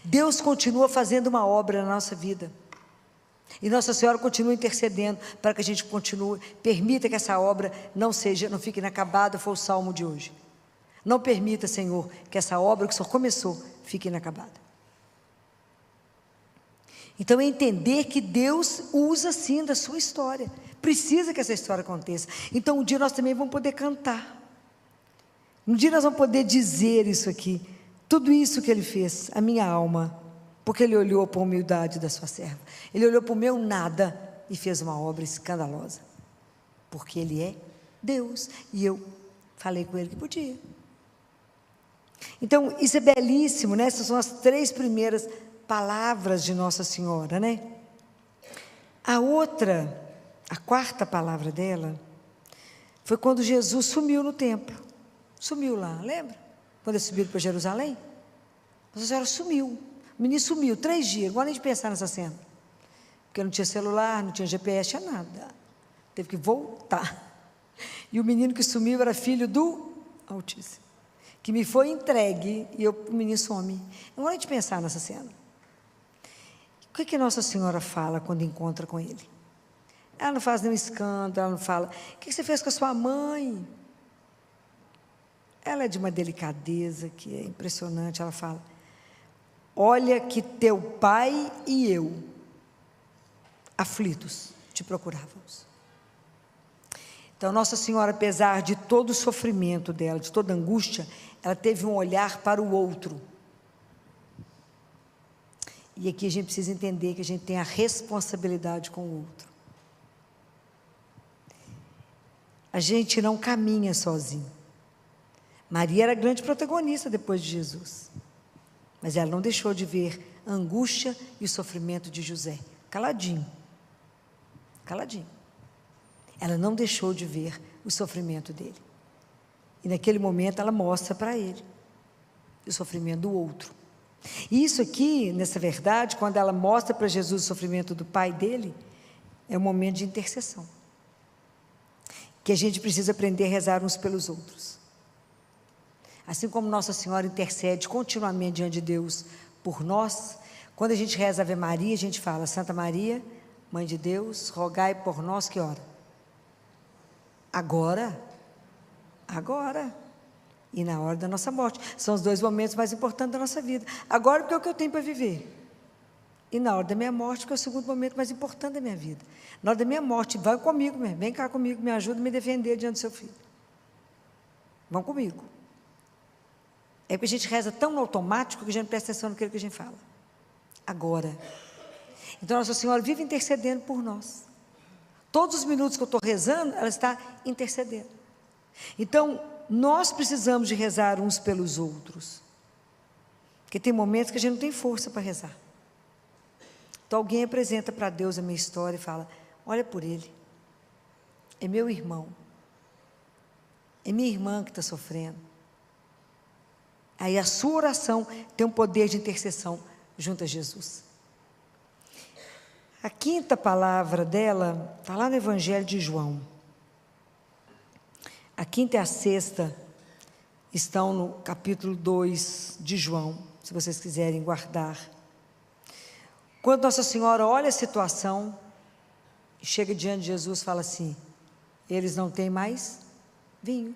Deus continua fazendo uma obra na nossa vida. E Nossa Senhora continua intercedendo para que a gente continue, permita que essa obra não fique inacabada, foi o salmo de hoje. Não permita, Senhor, que essa obra que o Senhor começou, fique inacabada. Então, é entender que Deus usa sim da sua história, precisa que essa história aconteça. Então, um dia nós também vamos poder cantar, um dia nós vamos poder dizer isso aqui, tudo isso que Ele fez, a minha alma, porque Ele olhou para a humildade da sua serva, Ele olhou para o meu nada e fez uma obra escandalosa, porque Ele é Deus, e eu falei com Ele que podia. Então, isso é belíssimo, né? Essas são as 3 primeiras palavras de Nossa Senhora, né? A 4ª palavra dela, foi quando Jesus sumiu no templo, sumiu lá, lembra? Quando eles subiram para Jerusalém, Nossa Senhora sumiu, o menino sumiu, 3 dias, não gosto nem de pensar nessa cena, porque não tinha celular, não tinha GPS, tinha nada, teve que voltar, E o menino que sumiu era filho do Altíssimo, que me foi entregue, e o menino some. Agora a gente pensar nessa cena. O que Nossa Senhora fala quando encontra com ele? Ela não faz nenhum escândalo, ela não fala, o que você fez com a sua mãe? Ela é de uma delicadeza que é impressionante. Ela fala, olha que teu pai e eu, aflitos, te procurávamos. Então, Nossa Senhora, apesar de todo o sofrimento dela, de toda a angústia, ela teve um olhar para o outro. E aqui a gente precisa entender que a gente tem a responsabilidade com o outro. A gente não caminha sozinho. Maria era a grande protagonista depois de Jesus. Mas ela não deixou de ver a angústia e o sofrimento de José. Caladinho. Caladinho. Ela não deixou de ver o sofrimento dele. E naquele momento ela mostra para ele o sofrimento do outro. E isso aqui, nessa verdade, quando ela mostra para Jesus o sofrimento do pai dele, é um momento de intercessão. Que a gente precisa aprender a rezar uns pelos outros. Assim como Nossa Senhora intercede continuamente diante de Deus por nós, quando a gente reza Ave Maria, a gente fala, Santa Maria, Mãe de Deus, rogai por nós que hora? Agora. E na hora da nossa morte. São os dois momentos mais importantes da nossa vida. Agora porque é o que eu tenho para viver. E na hora da minha morte, que é o segundo momento mais importante da minha vida. Na hora da minha morte, vai comigo, vem cá comigo, me ajuda a me defender diante do seu filho. Vão comigo. É porque a gente reza tão no automático que a gente não presta atenção naquilo que a gente fala. Agora. Então, Nossa Senhora vive intercedendo por nós. Todos os minutos que eu estou rezando, ela está intercedendo. Então, nós precisamos de rezar uns pelos outros. Porque tem momentos que a gente não tem força para rezar. Então alguém apresenta para Deus a minha história e fala, olha por ele, é meu irmão, é minha irmã que está sofrendo. Aí a sua oração tem um poder de intercessão junto a Jesus. A quinta palavra dela está lá no Evangelho de João. A quinta e a sexta estão no capítulo 2 de João, se vocês quiserem guardar. Quando Nossa Senhora olha a situação, chega diante de Jesus e fala assim, eles não têm mais vinho.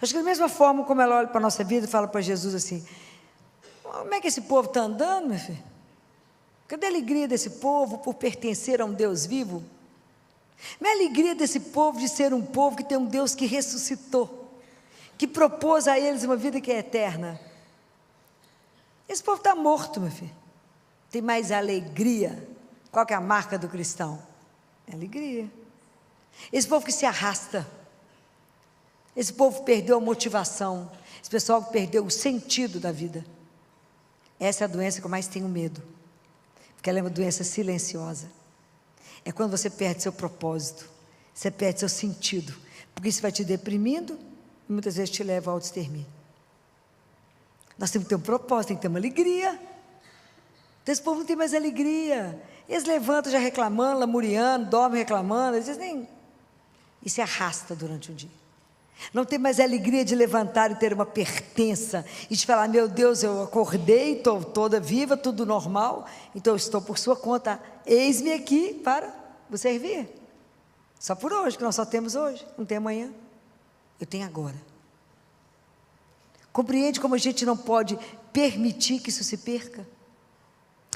Acho que da mesma forma como ela olha para a nossa vida e fala para Jesus assim, como é que esse povo está andando, meu filho? Cadê a alegria desse povo por pertencer a um Deus vivo? Não é a alegria desse povo de ser um povo que tem um Deus que ressuscitou, que propôs a eles uma vida que é eterna. Esse povo está morto, meu filho. Tem mais alegria. Qual que é a marca do cristão? É alegria. Esse povo que se arrasta. Esse povo perdeu a motivação. Esse pessoal que perdeu o sentido da vida. Essa é a doença que eu mais tenho medo. Porque ela é uma doença silenciosa. É quando você perde seu propósito. Você perde seu sentido. Porque isso vai te deprimindo e muitas vezes te leva ao autoextermínio. Nós temos que ter um propósito, tem que ter uma alegria. Então, esse povo não tem mais alegria. Eles levantam já reclamando, lamuriando, dormem reclamando, eles nem... E se arrasta durante o dia. Não tem mais alegria de levantar e ter uma pertença, e de falar, meu Deus, eu acordei, estou toda viva, tudo normal, então eu estou por sua conta, eis-me aqui para vos servir. Só por hoje, que nós só temos hoje, não tem amanhã. Eu tenho agora. Compreende como a gente não pode permitir que isso se perca?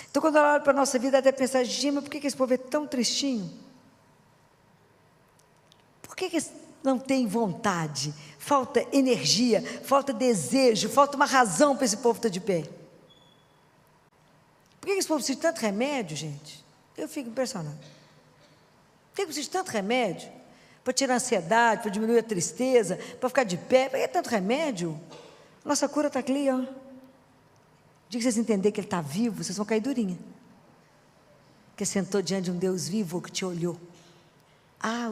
Então, quando ela olha para a nossa vida, até pensar, Gima, por que esse povo é tão tristinho? Por que eles não têm vontade? Falta energia, falta desejo, falta uma razão para esse povo estar de pé. Por que esse povo precisa de tanto remédio, gente? Eu fico impressionado. Por que precisa de tanto remédio? Para tirar a ansiedade, para diminuir a tristeza, para ficar de pé. Por que tanto remédio? Nossa cura está aqui, ó. O dia que vocês entenderem que Ele está vivo, vocês vão cair durinha. Porque sentou diante de um Deus vivo que te olhou.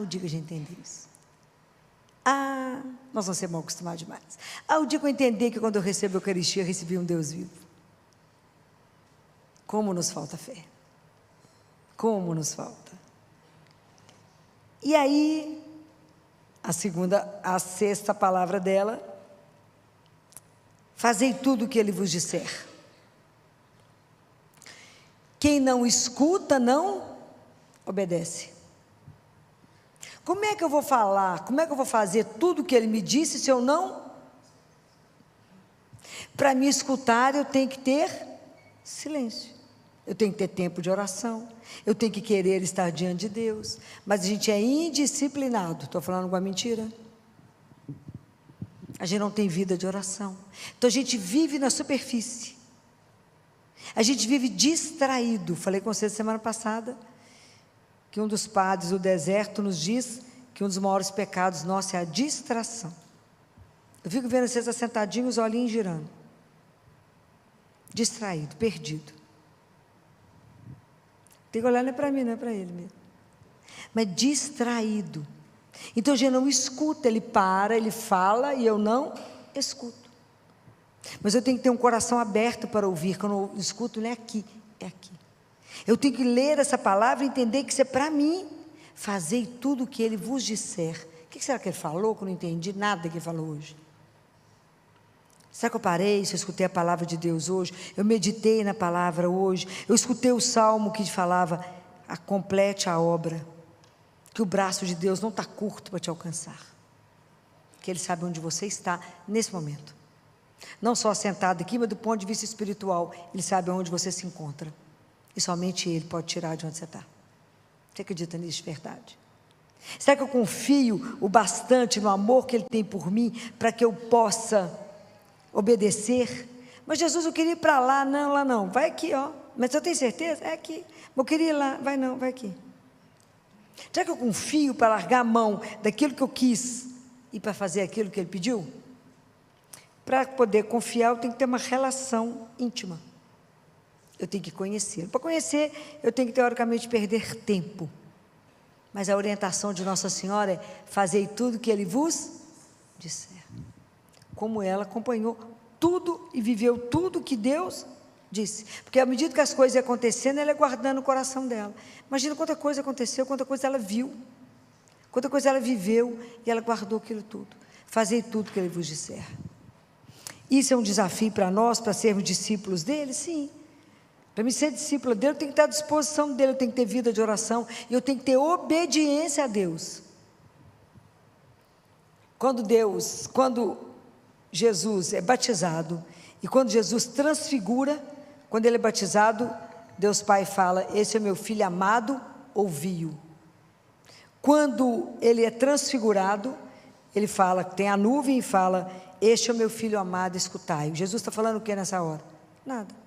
O dia que a gente entender isso. Nós vamos ser mal acostumados demais. O dia que eu entender que quando eu recebo a Eucaristia, eu recebi um Deus vivo. Como nos falta fé. Como nos falta. E aí, a sexta palavra dela, fazei tudo o que ele vos disser. Quem não escuta, não obedece. Como é que eu vou falar? Como é que eu vou fazer tudo o que ele me disse se eu não? Para me escutar, eu tenho que ter silêncio. Eu tenho que ter tempo de oração. Eu tenho que querer estar diante de Deus. Mas a gente é indisciplinado. Estou falando alguma mentira? A gente não tem vida de oração. Então a gente vive na superfície. A gente vive distraído. Falei com vocês semana passada que um dos padres do deserto nos diz que um dos maiores pecados nossos é a distração. Eu fico vendo vocês assentadinhos, olhinhos girando. Distraído, perdido. Tem que olhar não é para mim, não é para ele mesmo. Mas distraído. Então a gente não escuta, ele para, ele fala e eu não escuto. Mas eu tenho que ter um coração aberto para ouvir. Quando eu escuto, não é aqui, é aqui. Eu tenho que ler essa palavra e entender que isso é para mim. Fazei tudo o que ele vos disser. O que será que ele falou que eu não entendi nada que ele falou hoje? Será que eu parei, se eu escutei a palavra de Deus hoje? Eu meditei na palavra hoje? Eu escutei o salmo que falava, complete a obra. Que o braço de Deus não está curto para te alcançar. Que Ele sabe onde você está nesse momento. Não só sentado aqui, mas do ponto de vista espiritual. Ele sabe onde você se encontra. E somente Ele pode tirar de onde você está. Você acredita nisso de verdade? Será que eu confio o bastante no amor que Ele tem por mim, para que eu possa obedecer? Mas Jesus, eu queria ir para lá. Não, lá não, vai aqui, ó. Mas eu tenho certeza? É aqui. Eu queria ir lá, vai não, vai aqui. Será que eu confio para largar a mão daquilo que eu quis e para fazer aquilo que Ele pediu? Para poder confiar, eu tenho que ter uma relação íntima. Eu tenho que conhecê-lo. Para conhecer, eu tenho que teoricamente perder tempo. Mas a orientação de Nossa Senhora é: fazei tudo que Ele vos disser. Como ela acompanhou tudo e viveu tudo que Deus disse. Porque à medida que as coisas iam acontecendo, ela ia guardando o coração dela. Imagina quanta coisa aconteceu, quanta coisa ela viu, quanta coisa ela viveu, e ela guardou aquilo tudo. Fazei tudo que Ele vos disser. Isso é um desafio para nós, para sermos discípulos dele? Sim. Para me ser discípula dele, eu tenho que estar à disposição dele, eu tenho que ter vida de oração, e eu tenho que ter obediência a Deus. Quando Jesus é batizado, e quando Jesus transfigura, quando ele é batizado, Deus Pai fala: esse é meu filho amado, ouvi-o. Quando ele é transfigurado, ele fala, tem a nuvem e fala: este é o meu filho amado, escutai-o. Jesus está falando o que nessa hora? Nada.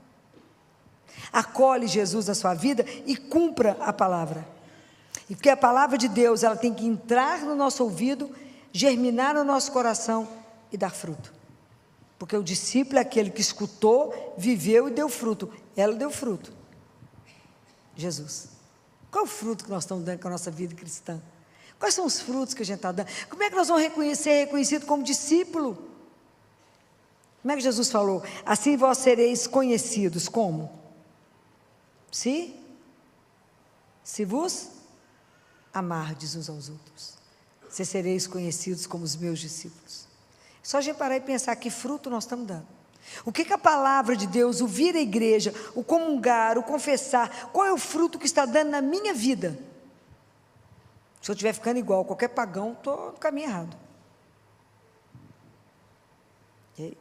Acolhe Jesus na sua vida e cumpra a palavra. E porque a palavra de Deus, ela tem que entrar no nosso ouvido, germinar no nosso coração e dar fruto. Porque o discípulo é aquele que escutou, viveu e deu fruto. Ela deu fruto. Jesus. Qual é o fruto que nós estamos dando com a nossa vida cristã? Quais são os frutos que a gente está dando? Como é que nós vamos ser reconhecidos como discípulo? Como é que Jesus falou? Assim vós sereis conhecidos. Como? Se vos amardes uns aos outros, vocês sereis conhecidos como os meus discípulos. Só a gente parar e pensar que fruto nós estamos dando. O que a palavra de Deus, o vir à igreja, o comungar, o confessar, qual é o fruto que está dando na minha vida? Se eu estiver ficando igual a qualquer pagão, estou no caminho errado. E aí?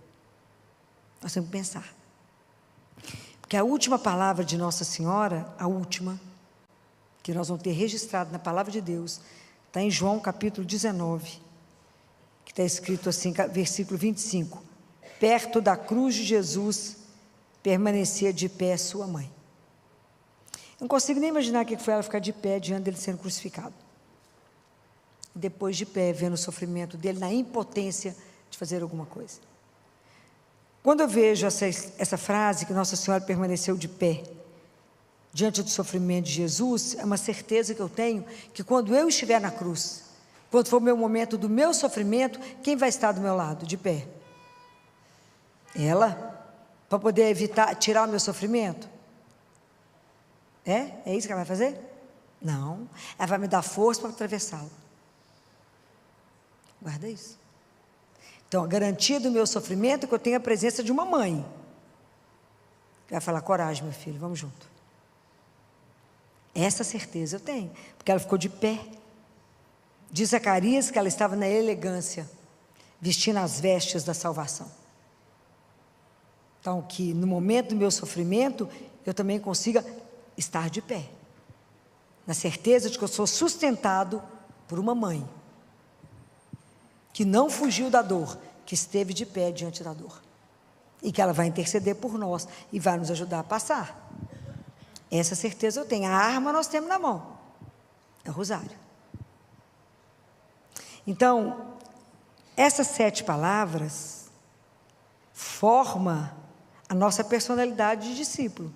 Nós temos que pensar. Porque a última palavra de Nossa Senhora, a última, que nós vamos ter registrado na palavra de Deus, está em João capítulo 19, que está escrito assim, versículo 25. Perto da cruz de Jesus, permanecia de pé sua mãe. Eu não consigo nem imaginar o que foi ela ficar de pé diante dele sendo crucificado. Depois de pé, vendo o sofrimento dele, na impotência de fazer alguma coisa. Quando eu vejo essa frase, que Nossa Senhora permaneceu de pé, diante do sofrimento de Jesus, é uma certeza que eu tenho, que quando eu estiver na cruz, quando for o meu momento do meu sofrimento, quem vai estar do meu lado, de pé? Ela? Para poder evitar, tirar o meu sofrimento? É isso que ela vai fazer? Não, ela vai me dar força para atravessá-lo. Guarda isso. Então, a garantia do meu sofrimento é que eu tenho a presença de uma mãe. Vai falar, coragem, meu filho, vamos junto. Essa certeza eu tenho, porque ela ficou de pé. Diz Zacarias que ela estava na elegância, vestindo as vestes da salvação. Então, que no momento do meu sofrimento, eu também consiga estar de pé, na certeza de que eu sou sustentado por uma mãe, que não fugiu da dor, que esteve de pé diante da dor, e que ela vai interceder por nós, e vai nos ajudar a passar. Essa certeza eu tenho. A arma nós temos na mão, é o rosário. Então, essas 7 palavras formam a nossa personalidade de discípulo,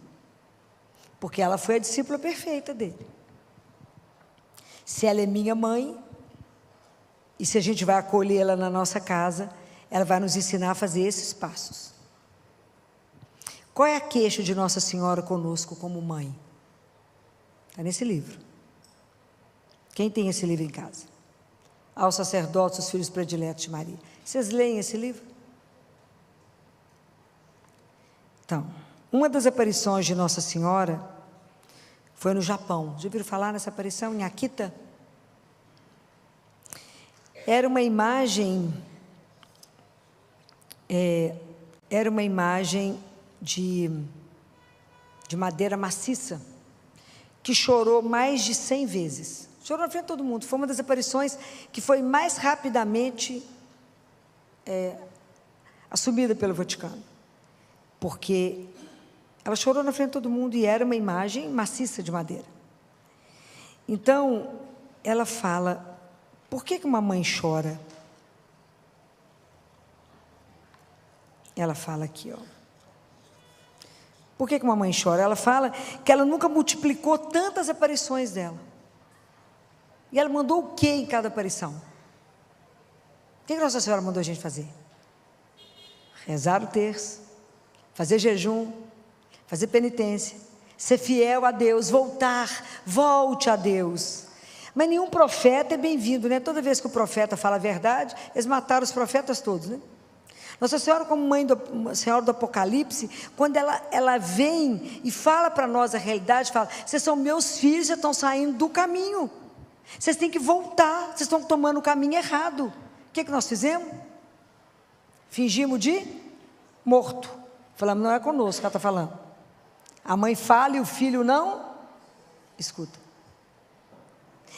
porque ela foi a discípula perfeita dele. Se ela é minha mãe, e se a gente vai acolhê-la na nossa casa, ela vai nos ensinar a fazer esses passos. Qual é a queixa de Nossa Senhora conosco como mãe? Está nesse livro. Quem tem esse livro em casa? Aos sacerdotes, os filhos prediletos de Maria. Vocês leem esse livro? Então, uma das aparições de Nossa Senhora foi no Japão. Já ouviram falar nessa aparição em Akita? Era uma imagem de madeira maciça, que chorou mais de 100 vezes. Chorou na frente de todo mundo. Foi uma das aparições que foi mais rapidamente assumida pelo Vaticano, porque ela chorou na frente de todo mundo e era uma imagem maciça de madeira. Então, ela fala, por que uma mãe chora? Ela fala aqui, ó. Por que uma mãe chora? Ela fala que ela nunca multiplicou tantas aparições dela. E ela mandou o que em cada aparição? O que Nossa Senhora mandou a gente fazer? Rezar o terço, fazer jejum, fazer penitência, ser fiel a Deus, volte a Deus. Mas nenhum profeta é bem-vindo, né? Toda vez que o profeta fala a verdade, eles mataram os profetas todos, né? Nossa Senhora, como mãe Senhora do Apocalipse, quando ela vem e fala para nós a realidade, fala, vocês são meus filhos, já estão saindo do caminho, vocês têm que voltar, vocês estão tomando o caminho errado. O que nós fizemos? Fingimos de morto. Falamos, não é conosco que ela está falando. A mãe fala e o filho não escuta.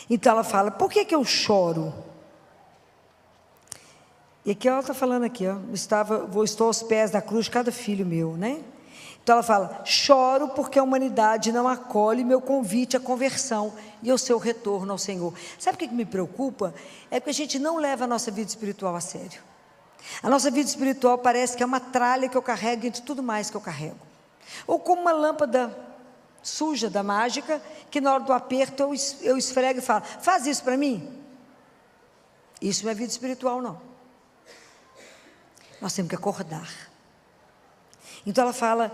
Então ela fala, por que eu choro? E aqui ela está falando aqui, ó, estou aos pés da cruz de cada filho meu, né? Então ela fala, choro porque a humanidade não acolhe meu convite à conversão e ao seu retorno ao Senhor. Sabe o que me preocupa? É porque a gente não leva a nossa vida espiritual a sério. A nossa vida espiritual parece que é uma tralha que eu carrego entre tudo mais que eu carrego. Ou como uma lâmpada suja da mágica, que na hora do aperto eu esfrego e falo, faz isso para mim. Isso não é vida espiritual, não. Nós temos que acordar. Então ela fala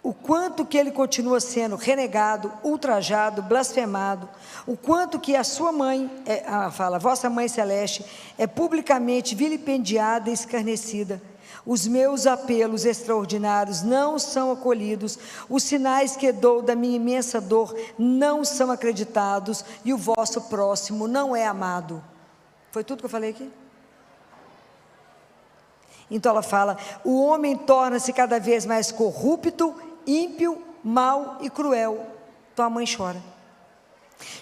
o quanto que ele continua sendo renegado, ultrajado, blasfemado, o quanto que a sua mãe, a vossa mãe celeste, é publicamente vilipendiada e escarnecida. Os meus apelos extraordinários não são acolhidos, os sinais que dou da minha imensa dor não são acreditados, e o vosso próximo não é amado. Foi tudo que eu falei aqui? Então ela fala, o homem torna-se cada vez mais corrupto, ímpio, mau e cruel. Então a mãe chora.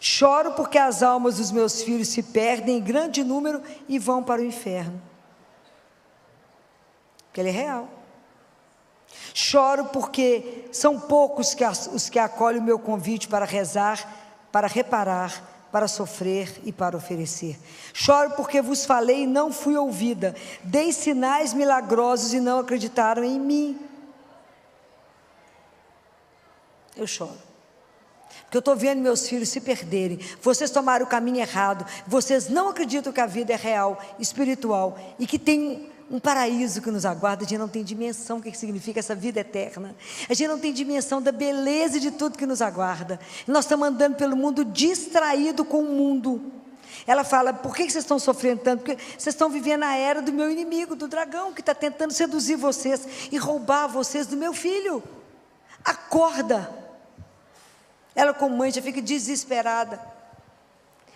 Choro porque as almas dos meus filhos se perdem em grande número e vão para o inferno. Porque ele é real. Choro porque são poucos os que acolhem o meu convite para rezar, para reparar, para sofrer e para oferecer. Choro porque vos falei e não fui ouvida, dei sinais milagrosos e não acreditaram em mim. Eu choro, porque eu estou vendo meus filhos se perderem, vocês tomaram o caminho errado, vocês não acreditam que a vida é real, espiritual, e que tem um paraíso que nos aguarda. A gente não tem dimensão do que significa essa vida eterna, a gente não tem dimensão da beleza de tudo que nos aguarda. Nós estamos andando pelo mundo distraído com o mundo, Ela fala, por que vocês estão sofrendo tanto? Porque vocês estão vivendo a era do meu inimigo, do dragão, que está tentando seduzir vocês e roubar vocês do meu filho. Acorda. Ela, como mãe, já fica desesperada.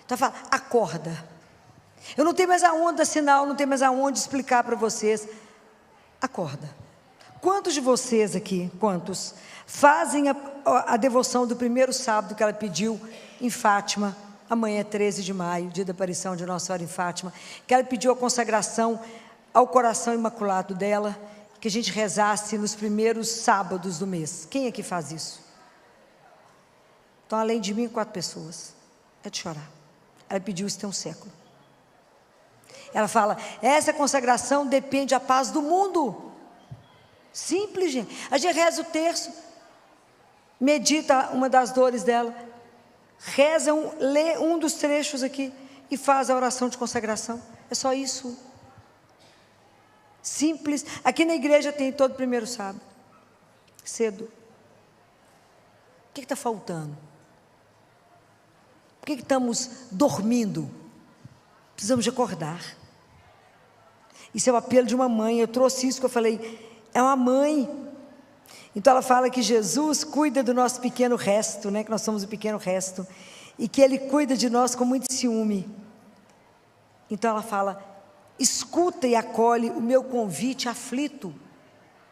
Então ela fala, acorda. Eu não tenho mais aonde assinar, não tenho mais aonde explicar para vocês. Acorda. Quantos de vocês aqui, quantos, fazem a devoção do primeiro sábado que ela pediu em Fátima? Amanhã é 13 de maio, dia da aparição de Nossa Senhora em Fátima, que ela pediu a consagração ao coração imaculado dela, que a gente rezasse nos primeiros sábados do mês. Quem aqui faz isso? Então, além de mim, 4 pessoas. É de chorar. Ela pediu isso tem um século. Ela fala, essa consagração depende da paz do mundo. Simples, gente. A gente reza o terço, medita uma das dores dela, reza, lê um dos trechos aqui e faz a oração de consagração. É só isso. Simples. Aqui na igreja tem todo primeiro sábado, cedo. O que está faltando? Por que estamos dormindo? Precisamos de acordar. Isso é o apelo de uma mãe. Eu trouxe isso que eu falei, é uma mãe. Então ela fala que Jesus cuida do nosso pequeno resto, né? Que nós somos o pequeno resto, e que Ele cuida de nós com muito ciúme. Então ela fala, escuta e acolhe o meu convite aflito,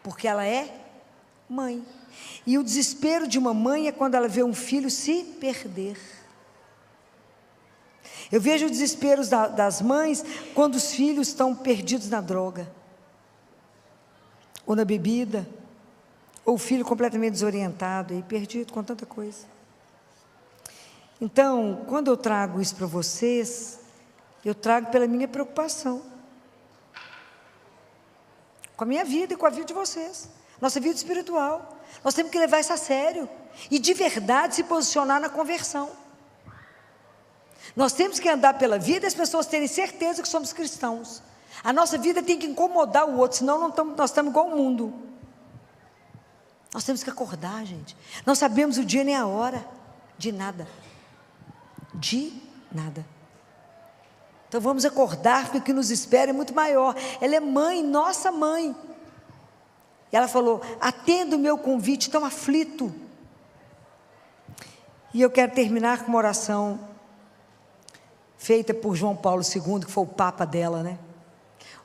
porque ela é mãe. E o desespero de uma mãe é quando ela vê um filho se perder. Eu vejo o desespero das mães quando os filhos estão perdidos na droga, ou na bebida, ou o filho completamente desorientado e perdido com tanta coisa. Então, quando eu trago isso para vocês, eu trago pela minha preocupação com a minha vida e com a vida de vocês, nossa vida espiritual. Nós temos que levar isso a sério e de verdade se posicionar na conversão. Nós temos que andar pela vida e as pessoas terem certeza que somos cristãos. A nossa vida tem que incomodar o outro, senão nós estamos igual ao mundo. Nós temos que acordar, gente. Não sabemos o dia nem a hora de nada. De nada. Então vamos acordar, porque o que nos espera é muito maior. Ela é mãe, nossa mãe. E ela falou, atenda o meu convite tão aflito. E eu quero terminar com uma oração feita por João Paulo II, que foi o Papa dela, né?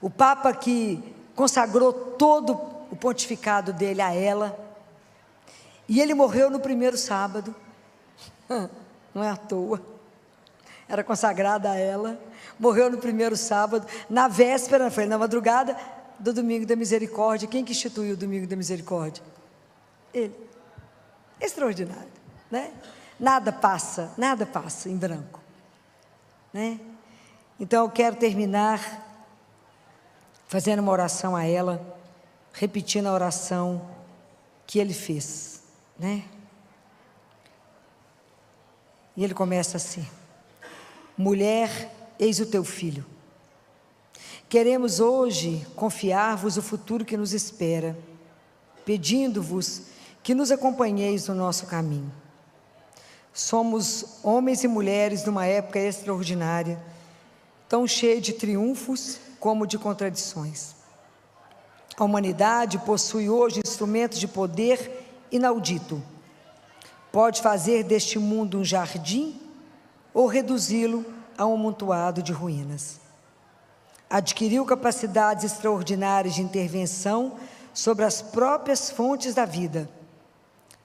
O Papa que consagrou todo o pontificado dele a ela. E ele morreu no primeiro sábado. Não é à toa. Era consagrada a ela. Morreu no primeiro sábado. Na véspera, foi na madrugada do Domingo da Misericórdia. Quem que instituiu o Domingo da Misericórdia? Ele. Extraordinário, né? Nada passa em branco, né? Então eu quero terminar fazendo uma oração a ela, repetindo a oração que ele fez, né? E ele começa assim: mulher, eis o teu filho. Queremos hoje confiar-vos o futuro que nos espera, pedindo-vos que nos acompanheis no nosso caminho. Somos homens e mulheres de uma época extraordinária, tão cheia de triunfos como de contradições. A humanidade possui hoje instrumentos de poder inaudito. Pode fazer deste mundo um jardim ou reduzi-lo a um amontoado de ruínas. Adquiriu capacidades extraordinárias de intervenção sobre as próprias fontes da vida.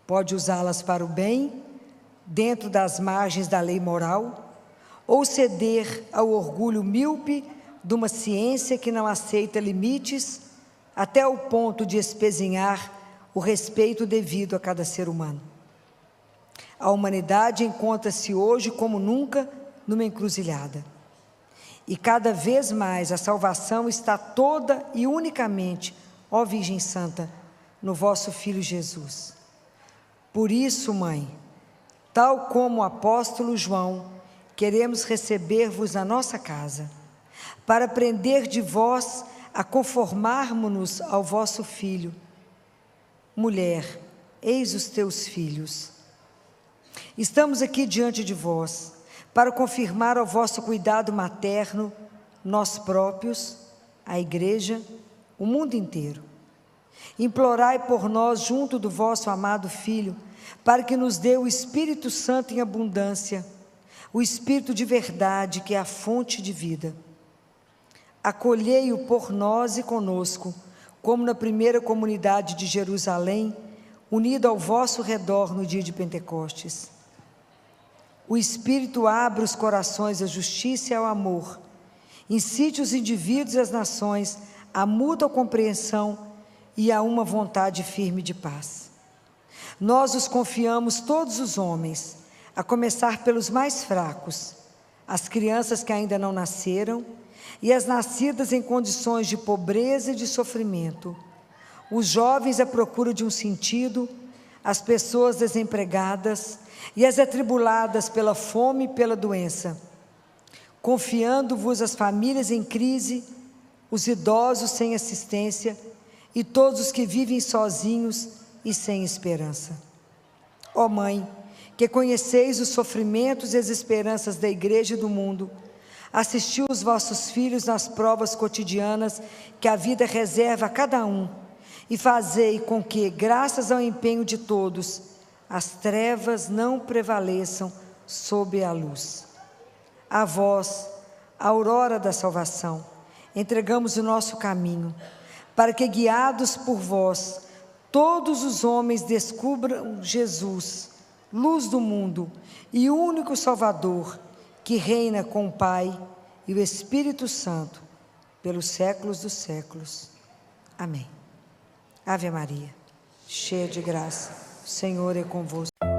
Pode usá-las para o bem, dentro das margens da lei moral, ou ceder ao orgulho míope de uma ciência que não aceita limites, até o ponto de espezinhar o respeito devido a cada ser humano. A humanidade encontra-se hoje, como nunca, numa encruzilhada. E cada vez mais a salvação está toda e unicamente, ó Virgem Santa, no vosso Filho Jesus. Por isso, Mãe, tal como o apóstolo João, queremos receber-vos na nossa casa, para aprender de vós a conformarmos-nos ao vosso Filho. Mulher, eis os teus filhos. Estamos aqui diante de vós, para confirmar ao vosso cuidado materno nós próprios, a Igreja, o mundo inteiro. Implorai por nós junto do vosso amado Filho, para que nos dê o Espírito Santo em abundância, o Espírito de verdade, que é a fonte de vida. Acolhei-o por nós e conosco, como na primeira comunidade de Jerusalém, unida ao vosso redor no dia de Pentecostes. O Espírito abre os corações à justiça e ao amor, incite os indivíduos e as nações à mútua compreensão e a uma vontade firme de paz. Nós os confiamos todos os homens, a começar pelos mais fracos, as crianças que ainda não nasceram e as nascidas em condições de pobreza e de sofrimento, os jovens à procura de um sentido, as pessoas desempregadas e as atribuladas pela fome e pela doença, confiando-vos as famílias em crise, os idosos sem assistência e todos os que vivem sozinhos e sem esperança. Ó Mãe, que conheceis os sofrimentos e as esperanças da Igreja e do mundo, assistiu os vossos filhos nas provas cotidianas que a vida reserva a cada um, e fazei com que, graças ao empenho de todos, as trevas não prevaleçam sobre a luz. A vós, a aurora da salvação, entregamos o nosso caminho, para que, guiados por vós, todos os homens descubram Jesus, luz do mundo e único Salvador, que reina com o Pai e o Espírito Santo, pelos séculos dos séculos. Amém. Ave Maria, cheia de graça, o Senhor é convosco.